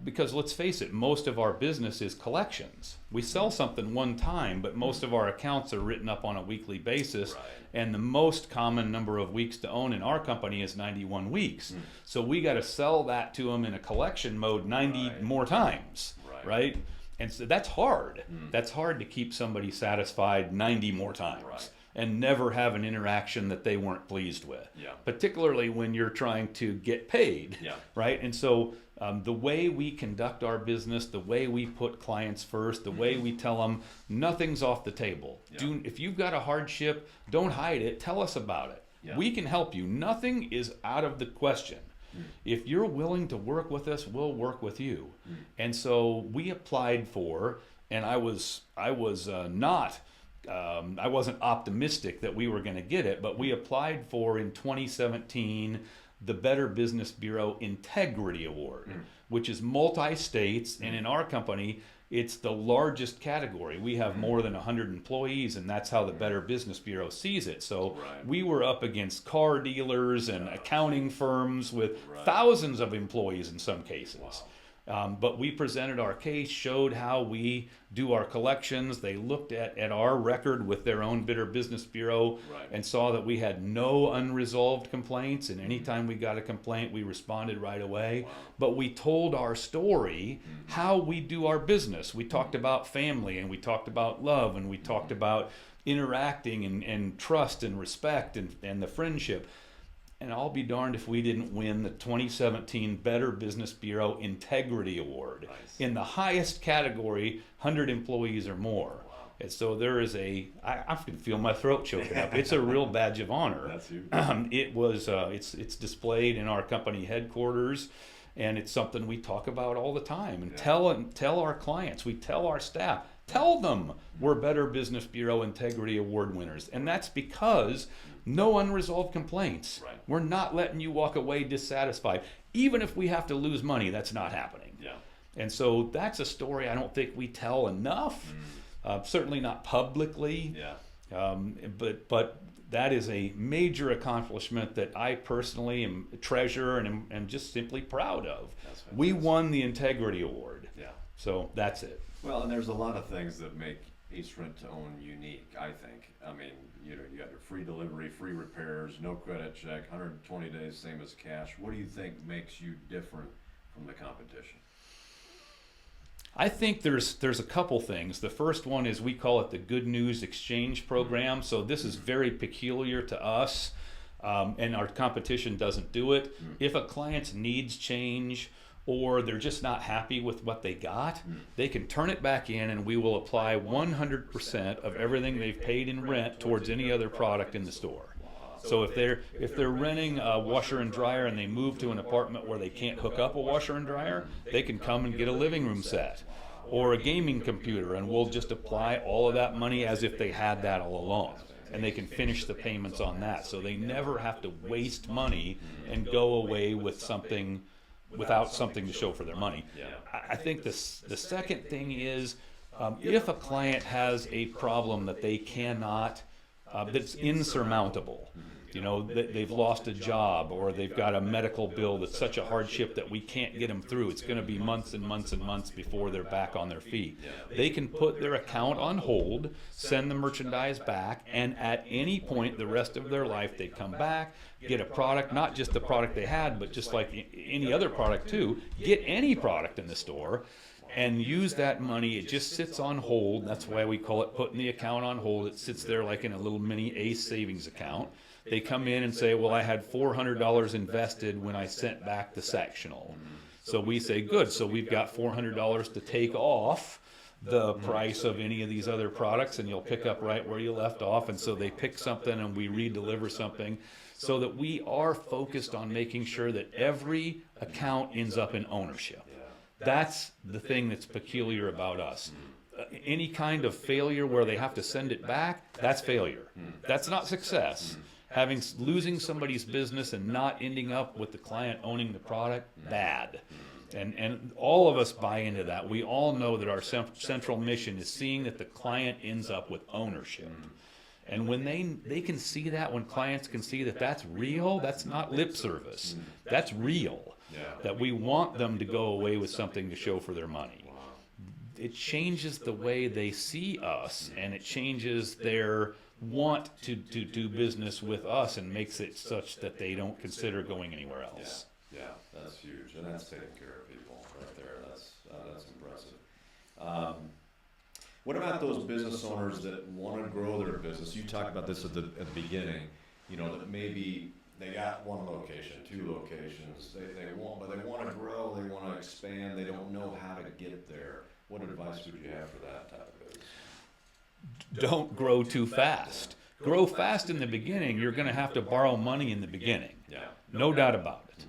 Because let's face it, most of our business is collections. We sell something one time, but most of our accounts are written up on a weekly basis. And the most common number of weeks to own in our company is 91 weeks. So we got to sell that to them in a collection mode 90 more times, right? And so that's hard. That's hard to keep somebody satisfied 90 more times. And never have an interaction that they weren't pleased with, particularly when you're trying to get paid, right? And so the way we conduct our business, the way we put clients first, the way we tell them nothing's off the table. If you've got a hardship, don't hide it. Tell us about it. We can help you. Nothing is out of the question. If you're willing to work with us, we'll work with you. And so we applied for, and I wasn't optimistic that we were going to get it, but we applied for in 2017 the Better Business Bureau Integrity Award, which is multi-states, and in our company, it's the largest category. We have more than 100 employees, and that's how the Better Business Bureau sees it. So we were up against car dealers and accounting firms with thousands of employees in some cases. But we presented our case, showed how we do our collections. They looked at our record with their own Better Business Bureau and saw that we had no unresolved complaints. And anytime we got a complaint, we responded right away. But we told our story, how we do our business. We talked about family, and we talked about love, and we talked about interacting and trust and respect and the friendship. And I'll be darned if we didn't win the 2017 Better Business Bureau Integrity Award in the highest category, 100 employees or more. And so there is I can feel my throat choking up. It's a real badge of honor. That's huge. It's displayed in our company headquarters, and it's something we talk about all the time and tell our clients. We tell our staff, tell them we're Better Business Bureau Integrity Award winners. And that's because no unresolved complaints. We're not letting you walk away dissatisfied. Even if we have to lose money, that's not happening. And so that's a story I don't think we tell enough. Certainly not publicly. But that is a major accomplishment that I personally treasure and am just simply proud of. We won the Integrity Award. So that's it. Well, and there's a lot of things that make East Rent to Own unique, I think. I mean, you got your free delivery, free repairs, no credit check, 120 days, same as cash. What do you think makes you different from the competition? I think there's a couple things. The first one is we call it the Good News Exchange Program. So this is very peculiar to us, and our competition doesn't do it. If a client's needs change, or they're just not happy with what they got, they can turn it back in, and we will apply 100% of everything they've paid in rent towards any other product in the store. So if they're renting a washer and dryer and they move to an apartment where they can't hook up a washer and dryer, they can come and get a living room set or a gaming computer, and we'll just apply all of that money as if they had that all along. And they can finish the payments on that. So they never have to waste money and go away with something without something to show for their money. I think the second thing is if a client has a problem that they cannot, that's insurmountable, they've lost a job, or they've got a medical bill that's such a hardship that we can't get them through. It's going to be months and months and months before they're back on their feet. They can put their account on hold, send the merchandise back, and at any point the rest of their life they come back, get a product, not just the product they had, but just like any other product too, get any product in the store, and use that money. It just sits on hold. That's why we call it putting the account on hold. It sits there like in a little mini ACE savings account. They come in and say, well, I had $400 invested when I sent back the sectional. So we say, good, so we've got $400 to take off the price of any of these other products, and you'll pick up right where you left off. And so they pick something and we redeliver something, so that we are focused on making sure that every account ends up in ownership. That's the thing that's peculiar about us. Any kind of failure where they have to send it back, that's failure. That's not success. Losing somebody's business and not ending up with the client owning the product, bad. And all of us buy into that. We all know that our central mission is seeing that the client ends up with ownership. And when they can see that, when clients can see that that's real, that's not lip service. That's real. That we want them to go away with something to show for their money. It changes the way they see us, and it changes their want to do business with us, and makes it such that they don't consider going anywhere else. Yeah, that's huge, and that's taking care of people right there. That's impressive. What about those business owners that want to grow their business? You talked about this at the beginning. That maybe they got one location, two locations. They want to grow. They want to expand. They don't know how to get there. What advice would you have for that type of business? Don't grow too fast. Grow fast in the beginning. You're going to have to borrow money in the beginning. No doubt about it.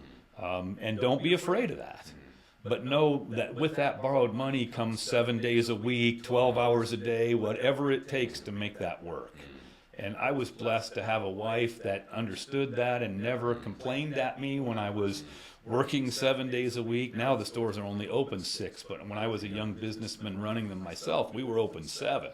And don't be afraid of that. But know that with that borrowed money comes 7 days a week, 12 hours a day, whatever it takes to make that work. And I was blessed to have a wife that understood that and never complained at me when I was working 7 days a week. Now the stores are only open 6, but when I was a young businessman running them myself, we were open 7.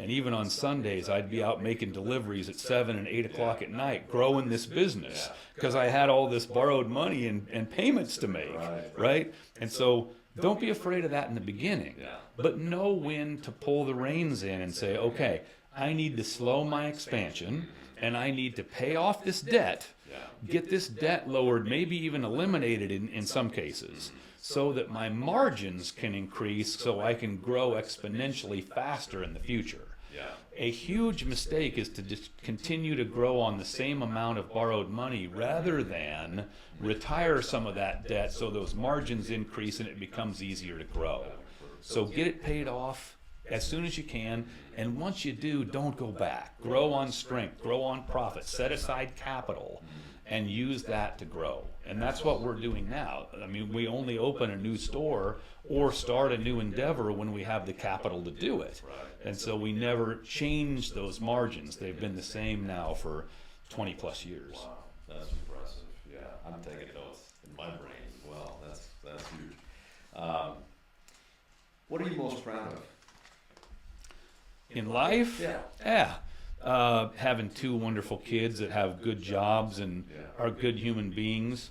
And even on Sundays, I'd be out making deliveries at 7 and 8 o'clock at night, growing this business, because I had all this borrowed money and payments to make, right? And so don't be afraid of that in the beginning, but know when to pull the reins in and say, okay, I need to slow my expansion, and I need to pay off this debt, get this debt lowered, maybe even eliminated in some cases, so that my margins can increase, so I can grow exponentially faster in the future. A huge mistake is to just continue to grow on the same amount of borrowed money rather than retire some of that debt so those margins increase and it becomes easier to grow. So get it paid off as soon as you can, and once you do, don't go back. Grow on strength, grow on profit, set aside capital, and use that to grow. And that's what we're doing now. I mean, we only open a new store or start a new endeavor when we have the capital to do it. And so we never change those margins. They've been the same now for 20 plus years. Wow, that's impressive. Yeah, I'm taking notes in my brain as well. That's huge. What are you most proud of? In life? Yeah. Having 2 wonderful kids that have good jobs and are good human beings.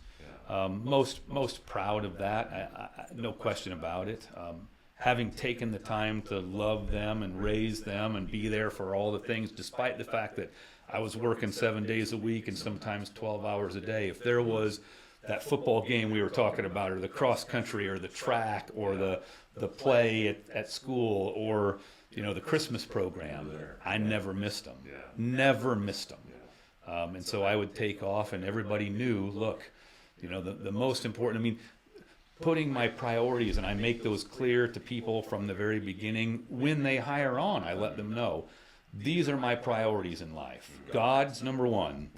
Most proud of that, no question about it. Having taken the time to love them and raise them and be there for all the things, despite the fact that I was working 7 days a week and sometimes 12 hours a day. If there was that football game we were talking about, or the cross country, or the track, or the play at school, or the Christmas program, I never missed them. Never missed them. And so I would take off, and everybody knew, look, the most important, putting my priorities, and I make those clear to people from the very beginning. When they hire on, I let them know, these are my priorities in life. God's number 1.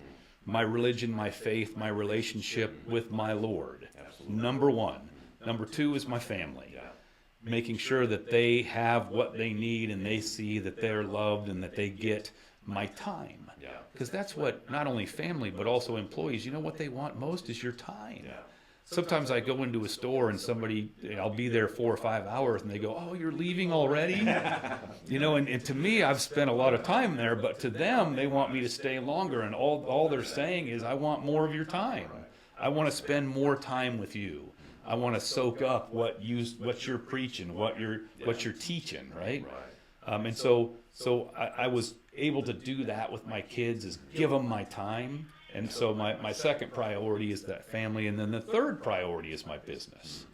My religion, my faith, my relationship with my Lord. Number 1. Number 2 is my family. Making sure that they have what they need and they see that they're loved and that they get my time. Because that's what not only family but also employees, what they want most is your time. Sometimes I go into a store and I'll be there 4 or 5 hours and they go, oh, you're leaving already? And to me, I've spent a lot of time there, but to them, they want me to stay longer. And all they're saying is, I want more of your time. I want to spend more time with you. I want to soak up what you're preaching, what you're teaching, right? And so I was able to do that with my kids, is give them my time. And so my second priority is that family, and then the third priority is my business.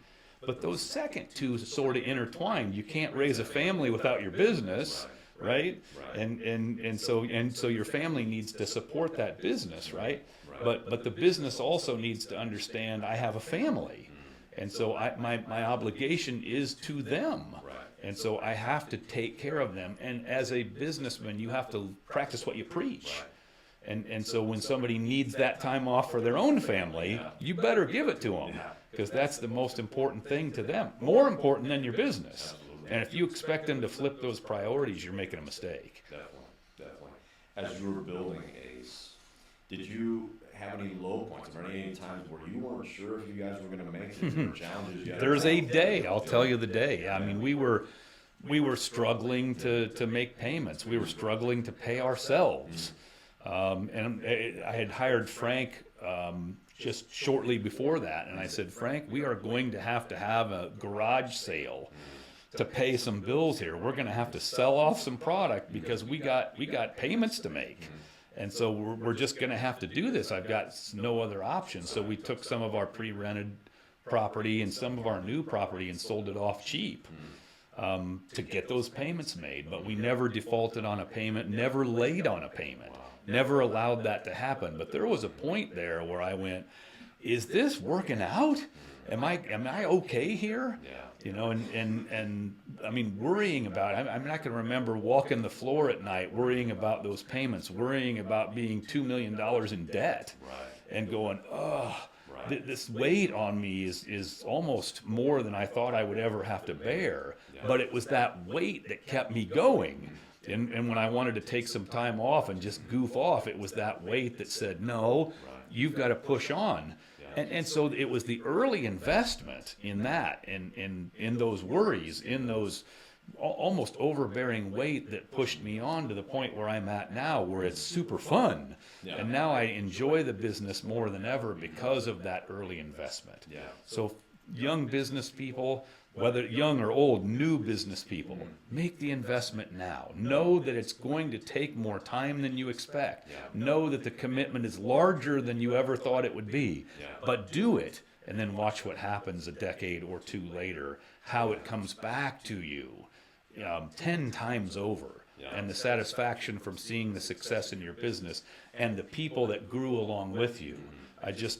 But those second two sort of intertwined. You can't raise a family without your business, right? And so your family needs to support that business, right? But the business also needs to understand I have a family, and so my obligation is to them. And so I have to take care of them. And as a businessman, you have to practice what you preach. And so when somebody needs that time off for their own family, you better give it to them, because that's the most important thing to them, more important than your business. And if you expect them to flip those priorities, you're making a mistake. Definitely. As you were building Ace, did you have any low points? Were there any times where you weren't sure if you guys were going to make it? There were challenges you had? There's a day, I'll tell you the day. I mean, we were struggling to make payments. We were struggling to pay ourselves. And I had hired Frank just shortly before that, and I said, Frank, we are going to have a garage sale to pay some bills here. We're going to have to sell off some product because we got payments to make. And so we're just going to have to do this. I've got no other option. So we took some of our pre-rented property and some of our new property and sold it off cheap to get those payments made. But we never defaulted on a payment, never late on a payment, never allowed that to happen. But there was a point there where I went, is this working out? Am I okay here? You know, and I mean, worrying about it. I'm not going to remember walking the floor at night, worrying about those payments, worrying about being $2 million in debt, and going, this weight on me is almost more than I thought I would ever have to bear. But it was that weight that kept me going. And when I wanted to take some time off and just goof off, it was that weight that said, no, you've got to push on. And so it was the early investment in that, in those worries, in those almost overbearing weight that pushed me on to the point where I'm at now, where it's super fun. And now I enjoy the business more than ever because of that early investment. So young business people, whether young or old, new business people, make the investment now. Know that it's going to take more time than you expect. Know that the commitment is larger than you ever thought it would be. But do it, and then watch what happens a decade or two later, how it comes back to you 10 times over. And the satisfaction from seeing the success in your business and the people that grew along with you.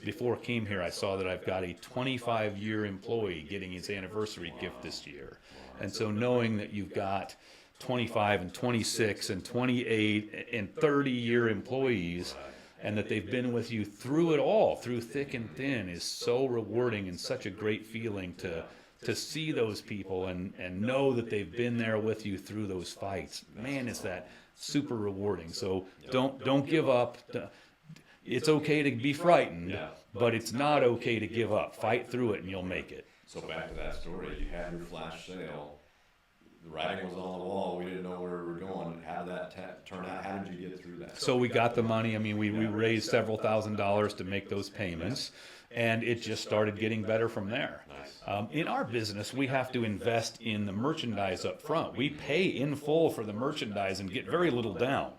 Before I came here, I saw that I've got a 25-year employee getting his anniversary gift this year. And so knowing that you've got 25 and 26 and 28 and 30-year employees, and that they've been with you through it all, through thick and thin, is so rewarding and such a great feeling to see those people and know that they've been there with you through those fights. Man, is that super rewarding. So don't give up. It's okay to be frightened, but it's not okay to give up. Fight through it and you'll make it. So back to that story, you had your flash sale. The writing was on the wall. We didn't know where we were going. How did that turn out? How did you get through that? So we got the money. I mean, we raised several $1,000s to make those payments, and it just started getting better from there. In our business, we have to invest in the merchandise up front. We pay in full for the merchandise and get very little down.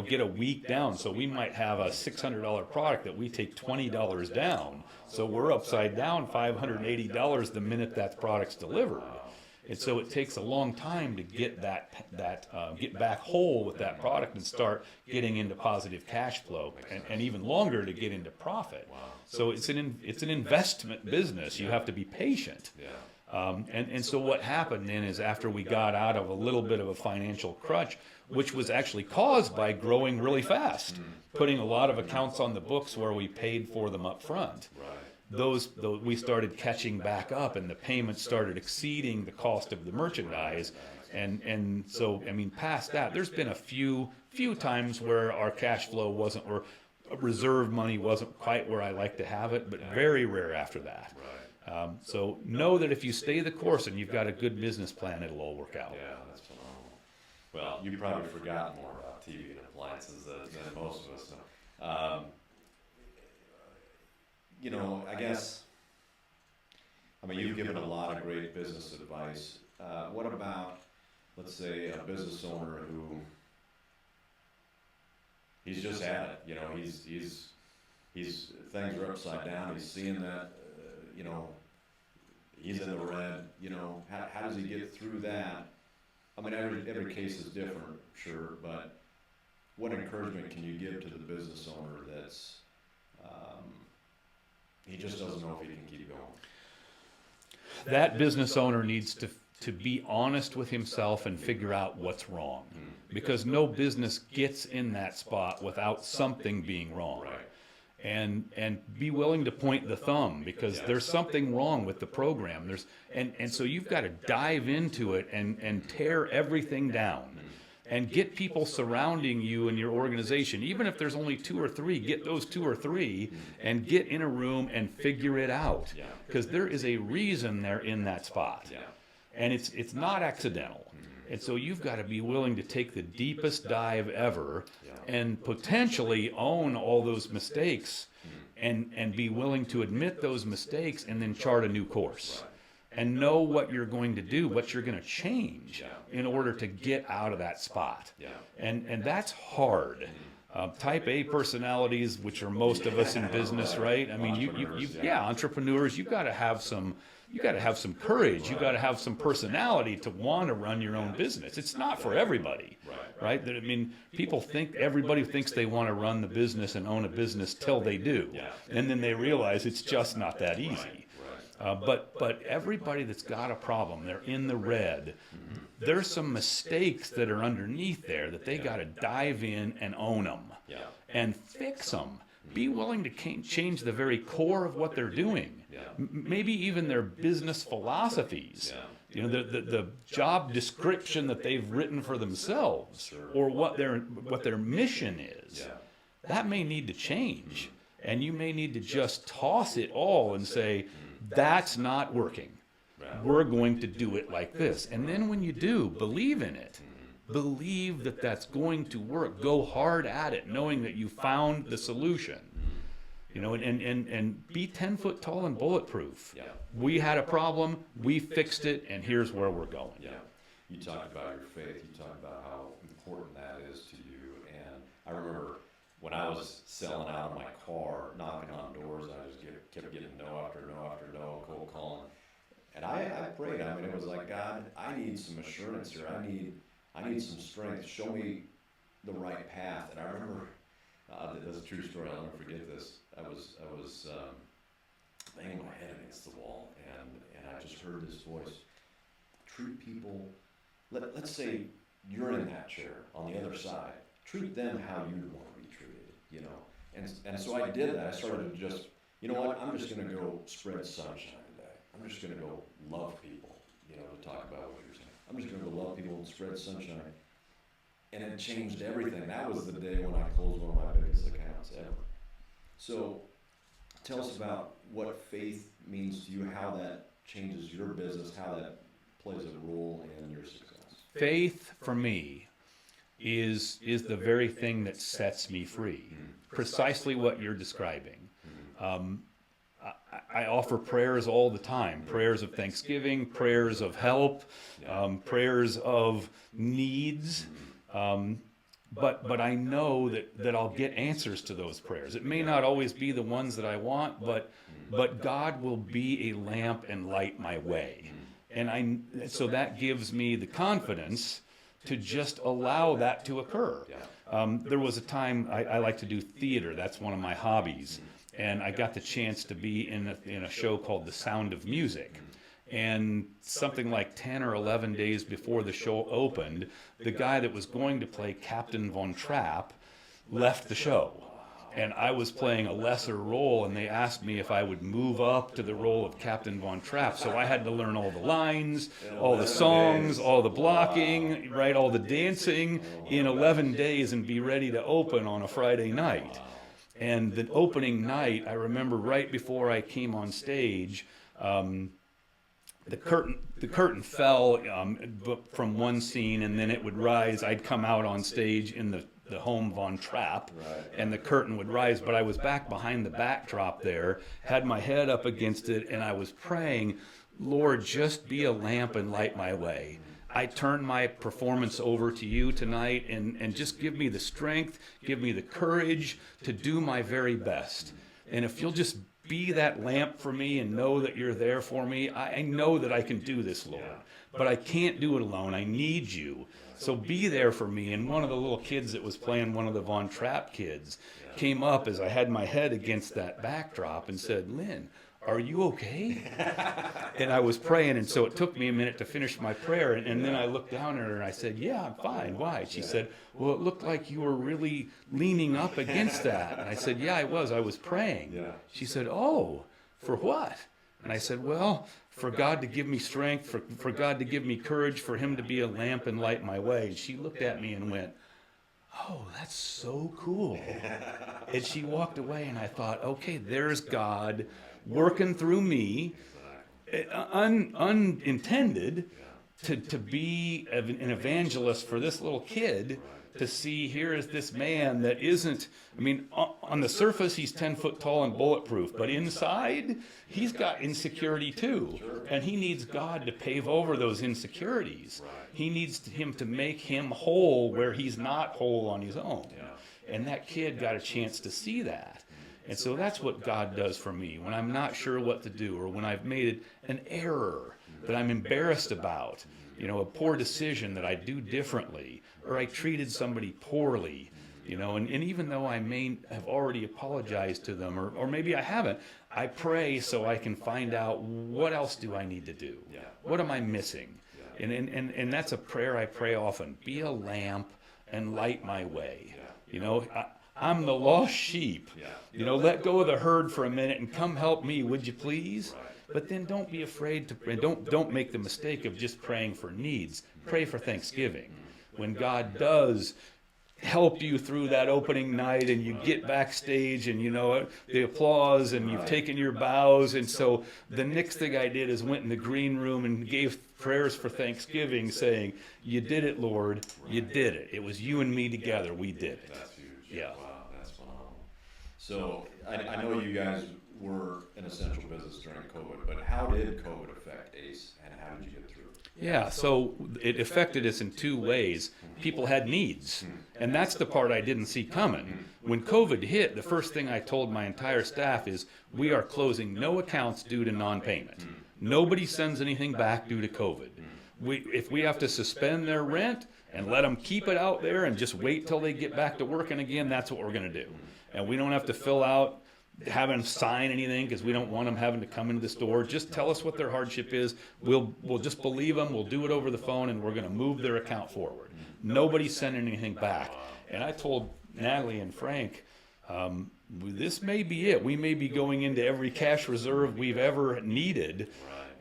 Get a week down. So we might have a $600 product that we take $20 down. So we're upside down $580 the minute that product's delivered. And so it takes a long time to get get back whole with that product and start getting into positive cash flow, and even longer to get into profit. So it's an investment business. You have to be patient. And so what happened then is, after we got out of a little bit of a financial crutch, which was actually caused by growing really fast, putting a lot of accounts on the books where we paid for them up front. Those we started catching back up, and the payments started exceeding the cost of the merchandise. And so, I mean, past that, there's been a few times where our cash flow wasn't, or reserve money wasn't quite where I like to have it, but very rare after that. So know that if you stay the course and you've got a good business plan, it'll all work out. Yeah, that's phenomenal. Well, you probably forgot more about TV and appliances than most of us know. I guess, you've given a lot of great business advice. What about, let's say, a business owner who, he's just at it, he's things are upside down, he's seeing that, he's in the red. You know, how does he get through that? I mean, every case is different, sure, but what encouragement can you give to the business owner that's he just doesn't know if he can keep going? That business owner needs to be honest with himself and figure out what's wrong, because no business gets in that spot without something being wrong. Right. And be willing to point the thumb, because there's something wrong with the program. And so you've got to dive into it and tear everything down, and get people surrounding you and your organization. Even if there's only 2 or 3, get those 2 or 3 and get in a room and figure it out, because there is a reason they're in that spot, and it's not accidental. And so you've got to be willing to take the deepest dive ever and potentially own all those mistakes, and be willing to admit those mistakes and then chart a new course. And know what you're going to do, what you're going to change in order to get out of that spot. And that's hard. Type A personalities, which are most of us in business, right? I mean, entrepreneurs, you've got to have some courage. You've got to have some personality to want to run your own business. It's not for everybody, right? I mean, everybody thinks they want to run the business and own a business till they do. And then they realize it's just not that easy. But everybody that's got a problem, they're in the red. There's some mistakes that are underneath there that they got to dive in and own them and fix them. Be willing to change the very core of what they're doing. Maybe even their business philosophies. You know, the job description that they've written for themselves, or what their mission is. That may need to change, and you may need to just toss it all and say, that's not working. We're going to do it like this. And then when you do, believe in it. Believe that that's going to work. Go hard at it, knowing that you found the solution. You know, and be 10 foot tall and bulletproof. We had a problem, we fixed it, and here's where we're going. You talked about your faith. You talked about how important that is to you. And I remember when I was selling out of my car, knocking on doors, I just kept getting no after no after no, cold calling. And I prayed. I mean, it was like, God, I need some assurance here. I need some strength. Show me the right path. And I remember, that's a true story. I'll never forget this. I was banging my head against the wall, and I just heard this voice. Treat people. Let's say you're in that chair on the other side. Treat them how you want to be treated. You know. And so I did that. I started to just, you know what? I'm just going to go spread sunshine today. I'm just going to go love people. You know, to talk about what you're saying. I'm just going to go love people and spread sunshine. And it changed everything. That was the day when I closed one of my biggest accounts ever. So tell us about what faith means to you, how that changes your business, how that plays a role in your success. Faith, for me, is the very thing that sets me free. Precisely what you're describing. I offer prayers all the time, prayers of thanksgiving, prayers of help, prayers of needs. But I know that I'll get answers to those prayers. It may not always be the ones that I want, but God will be a lamp and light my way. And so that gives me the confidence to just allow that to occur. There was a time I like to do theater. That's one of my hobbies. And I got the chance to be in a show called The Sound of Music. And something like 10 or 11 days before the show opened, the guy that was going to play Captain Von Trapp left the show. And I was playing a lesser role, and they asked me if I would move up to the role of Captain Von Trapp. So I had to learn all the lines, all the songs, all the blocking, right, all the dancing in 11 days and be ready to open on a Friday night. And the opening night, I remember right before I came on stage, the curtain fell from one scene, and then it would rise. I'd come out on stage in the home Von Trapp, and the curtain would rise. But I was back behind the backdrop there, had my head up against it, and I was praying, Lord, just be a lamp and light my way. I turn my performance over to you tonight, and just give me the strength, give me the courage to do my very best. And if you'll just be that lamp for me and know that you're there for me. I know that I can do this, Lord, but I can't do it alone. I need you. So be there for me. And one of the little kids that was playing, one of the Von Trapp kids, came up as I had my head against that backdrop and said, "Lynn, are you okay?" And I was praying, and so it took me a minute to finish my prayer, and then I looked down at her and I said, "Yeah, I'm fine. Why?" She said, "Well, it looked like you were really leaning up against that." And I said, "Yeah, I was praying." She said, "Oh, for what?" And I said, "Well, for God to give me strength, for God to give me courage, for him to be a lamp and light my way." And she looked at me and went, "Oh, that's so cool." And she walked away, and I thought, okay, there's God working through me, unintended, to be an evangelist for this little kid, to see here is this man that isn't, I mean, on the surface he's 10 foot tall and bulletproof, but inside he's got insecurity too. And he needs God to pave over those insecurities. He needs him to make him whole where he's not whole on his own. And that kid got a chance to see that. And so that's what God does for me when I'm not sure what to do, or when I've made an error that I'm embarrassed about, you know, a poor decision that I do differently, or I treated somebody poorly, you know, and even though I may have already apologized to them, or maybe I haven't, I pray so I can find out, what else do I need to do? What am I missing? And that's a prayer I pray often. Be a lamp and light my way. You know, I'm the lost sheep. You know, let go of the herd for a minute and come help me, would you please? But then don't be afraid to, and don't make the mistake of just praying for needs. Pray for thanksgiving. When God does help you through that opening night, and you get backstage, and you know the applause, and you've taken your bows, and so the next thing I did is went in the green room and gave prayers for thanksgiving, saying, "You did it, Lord. You did it. It was you and me together. We did it." That's huge. Yeah. Wow, that's phenomenal. So I know you guys were an essential business during COVID, but how did COVID affect ACE, and how did you get through it? Yeah, so it affected us in two ways. People had needs, and that's the part I didn't see coming. When COVID hit, the first thing I told my entire staff is, we are closing no accounts due to non-payment. Nobody sends anything back due to COVID. If we have to suspend their rent and let them keep it out there and just wait till they get back to working again, that's what we're going to do. And we don't have to fill out, have them sign anything, because we don't want them having to come into the store. Just tell us what their hardship is. We'll just believe them. We'll do it over the phone, and we're going to move their account forward. Nobody's sending anything back. And I told Natalie and Frank, this may be it. We may be going into every cash reserve we've ever needed.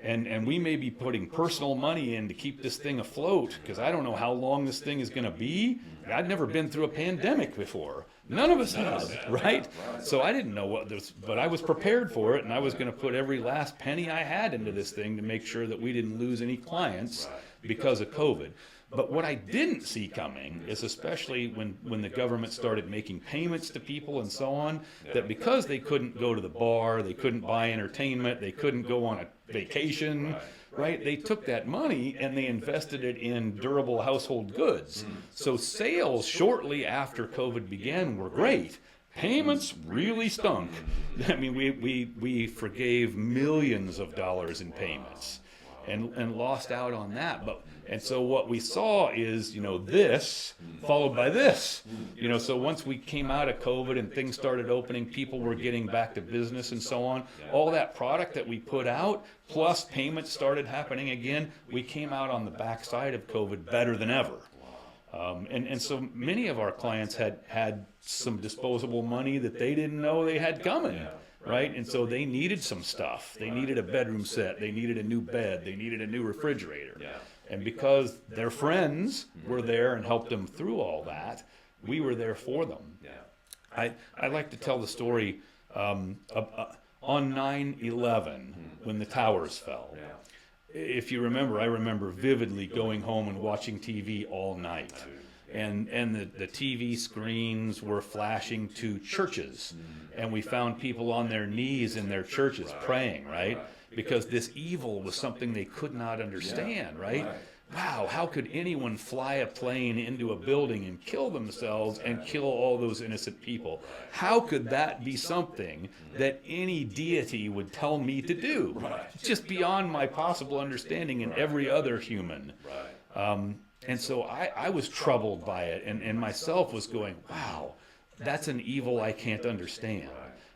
And we may be putting personal money in to keep this thing afloat, because I don't know how long this thing is going to be. I'd never been through a pandemic before. None of us have, right? So I didn't know what this, but I was prepared for it, and I was going to put every last penny I had into this thing to make sure that we didn't lose any clients because of COVID. But what I didn't see coming is, especially when the government started making payments to people and so on, that because they couldn't go to the bar, they couldn't buy entertainment, they couldn't go on a vacation, right? They took that money and they invested it in durable household goods. So sales shortly after COVID began were great. Payments really stunk. I mean, we forgave millions of dollars in payments and lost out on that. And so what we saw is, you know, this followed by this. You know, so once we came out of COVID and things started opening, people were getting back to business and so on. All that product that we put out, plus payments started happening again, we came out on the backside of COVID better than ever. And so many of our clients had some disposable money that they didn't know they had coming. Right? And so they needed some stuff. They needed a bedroom set. They needed a new bed. They needed a new refrigerator. And because their friends were there and helped them through all that, we were there for them. I like to tell the story on 9/11 when the towers fell. If you remember, I remember vividly going home and watching TV all night. And the TV screens were flashing to churches. And we found people on their knees in their churches praying, right? Because this evil was something they could not understand, right? wow, how could anyone fly a plane into a building and kill themselves and kill all those innocent people? How could that be something that any deity would tell me to do? It's just beyond my possible understanding and every other human. And so I was troubled by it, and myself was going, wow, that's an evil I can't understand.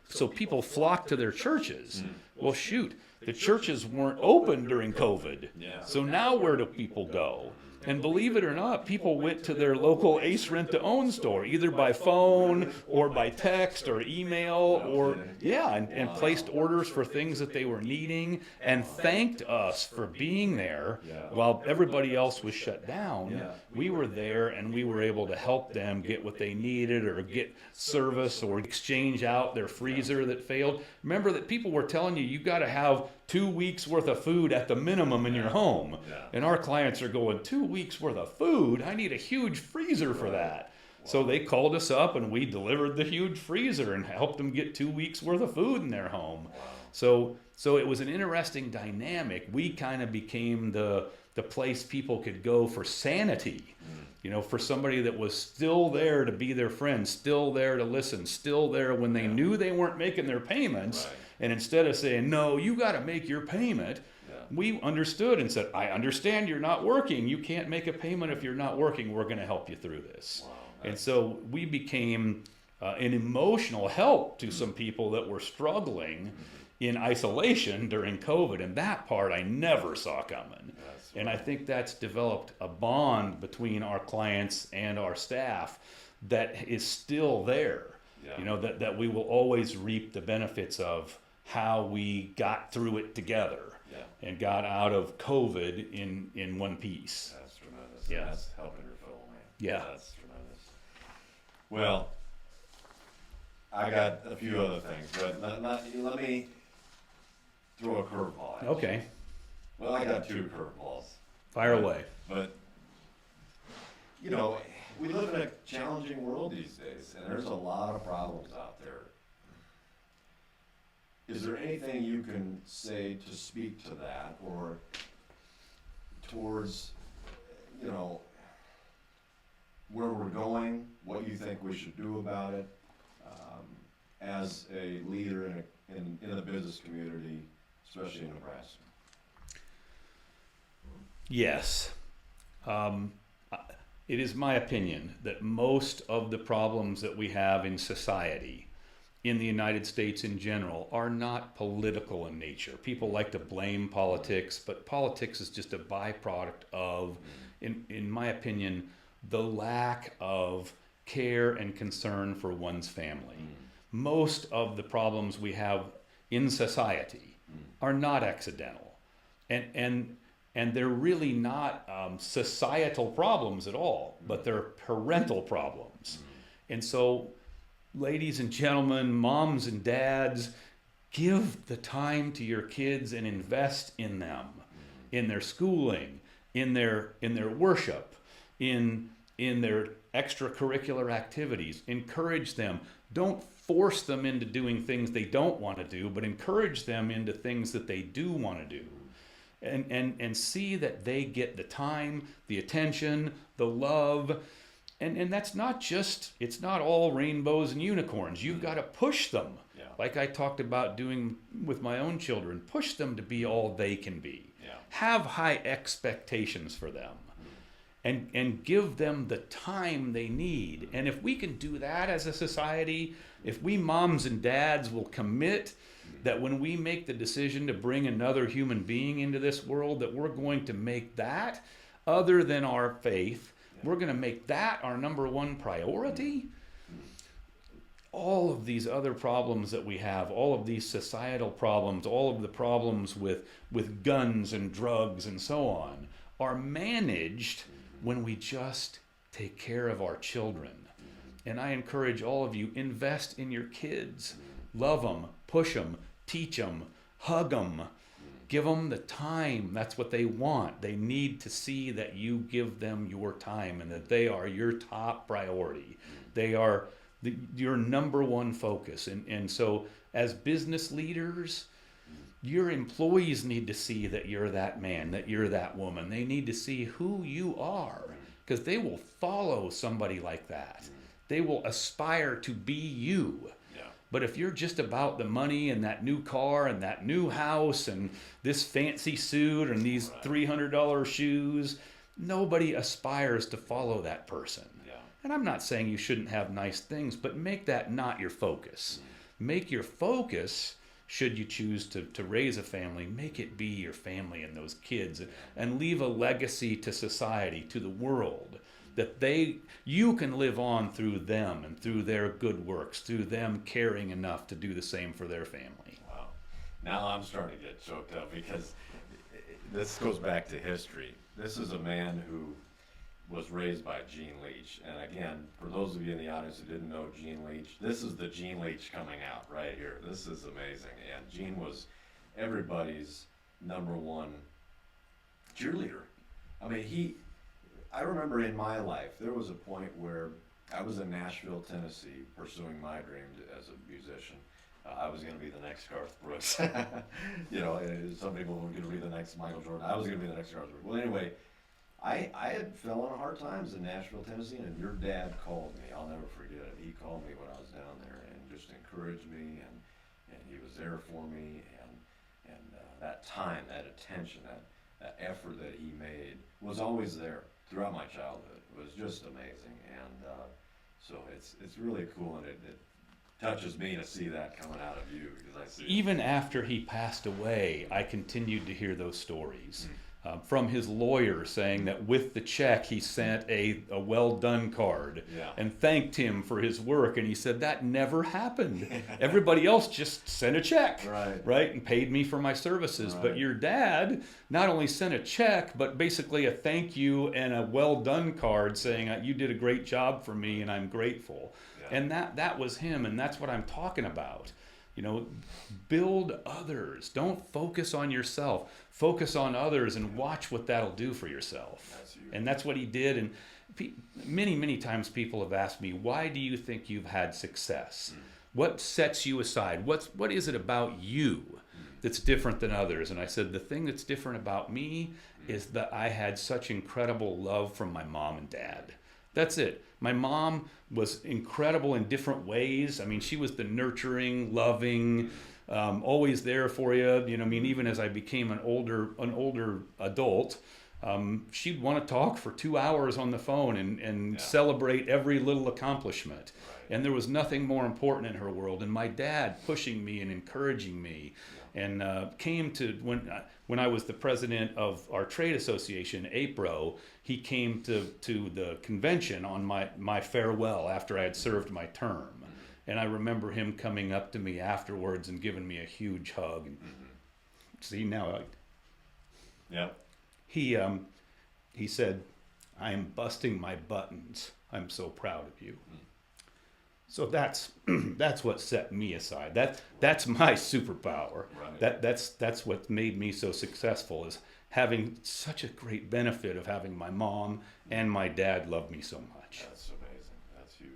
So people flock to their churches. Well, shoot, the churches weren't open during COVID. So now where do people go? And believe it or not, people went to their local Ace Rent-to-Own store, either by phone or by text or email or, and placed orders for things that they were needing and thanked us for being there while everybody else was shut down. We were there and we were able to help them get what they needed or get service or exchange out their freezer that failed. Remember that people were telling you, you got to have 2 weeks worth of food at the minimum in your home. And our clients are going, 2 weeks worth of food? I need a huge freezer for that. So they called us up and we delivered the huge freezer and helped them get 2 weeks worth of food in their home. So it was an interesting dynamic. We kind of became the place people could go for sanity. You know, for somebody that was still there to be their friend, still there to listen, still there when they knew they weren't making their payments. And instead of saying, no, you got to make your payment, we understood and said, I understand you're not working. You can't make a payment if you're not working. We're going to help you through this. And so we became an emotional help to some people that were struggling in isolation during COVID. And that part I never saw coming. And I think that's developed a bond between our clients and our staff that is still there. You know, that we will always reap the benefits of how we got through it together and got out of COVID in one piece. That's tremendous. That's helping your fellow man. That's tremendous. Well, I got a few other things, but let me throw a curveball at you. Okay. Well, I got 2 curveballs. Fire away. But, you know, we live in a challenging world these days, and there's a lot of problems out there. Is there anything you can say to speak to that or towards, you know, where we're going, what you think we should do about it as a leader in the business community, especially in Nebraska? Yes. It is my opinion that most of the problems that we have in society, in the United States in general, are not political in nature. People like to blame politics, but politics is just a byproduct of, in my opinion, the lack of care and concern for one's family. Most of the problems we have in society are not accidental. And they're really not societal problems at all, but they're parental problems. And so, ladies and gentlemen, moms and dads, give the time to your kids and invest in them, in their schooling, in their worship, in their extracurricular activities. Encourage them. Don't force them into doing things they don't want to do, but encourage them into things that they do want to do. And see that they get the time, the attention, the love. And that's not just, it's not all rainbows and unicorns. You've got to push them. Like I talked about doing with my own children. Push them to be all they can be. Have high expectations for them. And give them the time they need. And if we can do that as a society, if we moms and dads will commit that when we make the decision to bring another human being into this world, that we're going to make that, other than our faith, we're going to make that our number one priority. All of these other problems that we have, all of these societal problems, all of the problems with guns and drugs and so on, are managed when we just take care of our children. And I encourage all of you, invest in your kids. Love them, push them, teach them, hug them, give them the time. That's what they want. They need to see that you give them your time and that they are your top priority. They are your number one focus. And so as business leaders, Your employees need to see that you're that man, that you're that woman. They need to see who you are, because they will follow somebody like that. They will aspire to be you. Yeah. But if you're just about the money and that new car and that new house and this fancy suit and these $300 shoes, nobody aspires to follow that person. Yeah. And I'm not saying you shouldn't have nice things, but make that not your focus. Make your focus, should you choose to raise a family, make it be your family and those kids, and leave a legacy to society, to the world, that you can live on through them and through their good works, through them caring enough to do the same for their family. Wow. Now I'm starting to get choked up, because this goes back to history. This is a man who was raised by Gene Leach. And again, for those of you in the audience who didn't know Gene Leach, this is the Gene Leach coming out right here. This is amazing. And Gene was everybody's number one cheerleader. I mean, I remember in my life, there was a point where I was in Nashville, Tennessee, pursuing my dream as a musician. I was going to be the next Garth Brooks. Some people were going to be the next Michael Jordan. I was going to be the next Garth Brooks. Well, anyway, I had fell on hard times in Nashville, Tennessee, and your dad called me. I'll never forget it. He called me when I was down there and just encouraged me, and he was there for me, and that time, that attention, that effort that he made was always there throughout my childhood. It was just amazing, and so it's really cool, and it touches me to see that coming out of you, because I see even after he passed away, I continued to hear those stories. From his lawyer saying that with the check he sent a well done card and thanked him for his work, and he said that never happened. Everybody else just sent a check, right, and paid me for my services. But your dad not only sent a check, but basically a thank you and a well done card saying you did a great job for me and I'm grateful. And that was him, and that's what I'm talking about. Build others. Don't focus on yourself. Focus on others and watch what that'll do for yourself. And that's what he did. And many, many times people have asked me, why do you think you've had success? What sets you aside? What is it about you that's different than others? And I said, the thing that's different about me is that I had such incredible love from my mom and dad. That's it. My mom was incredible in different ways. I mean, she was the nurturing, loving, always there for you. Even as I became an older adult, she'd want to talk for 2 hours on the phone and celebrate every little accomplishment. And there was nothing more important in her world. And my dad pushing me and encouraging me, and came to when I was the president of our trade association, APRO, he came to the convention on my farewell after I had served my term. And I remember him coming up to me afterwards and giving me a huge hug. And see, now he said, "I am busting my buttons. I'm so proud of you." So that's what set me aside. That's my superpower. That's what made me so successful, is having such a great benefit of having my mom and my dad love me so much. That's amazing. That's huge.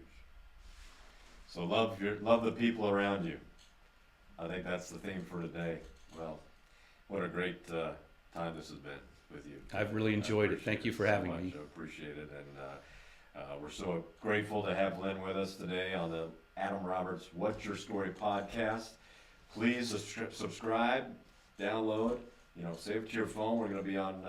So love the people around you. I think that's the theme for today. Well, what a great time this has been with you. I've really enjoyed it. Thank you for having me. I appreciate it, and we're so grateful to have Lynn with us today on the Adam Roberts What's Your Story podcast. Please subscribe, download, save it to your phone. We're going to be on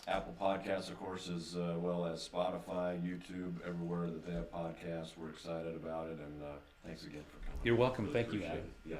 Apple Podcasts, of course, as well as Spotify, YouTube, everywhere that they have podcasts. We're excited about it, and thanks again for coming. You're welcome. Really Thank you, Adam. Yeah.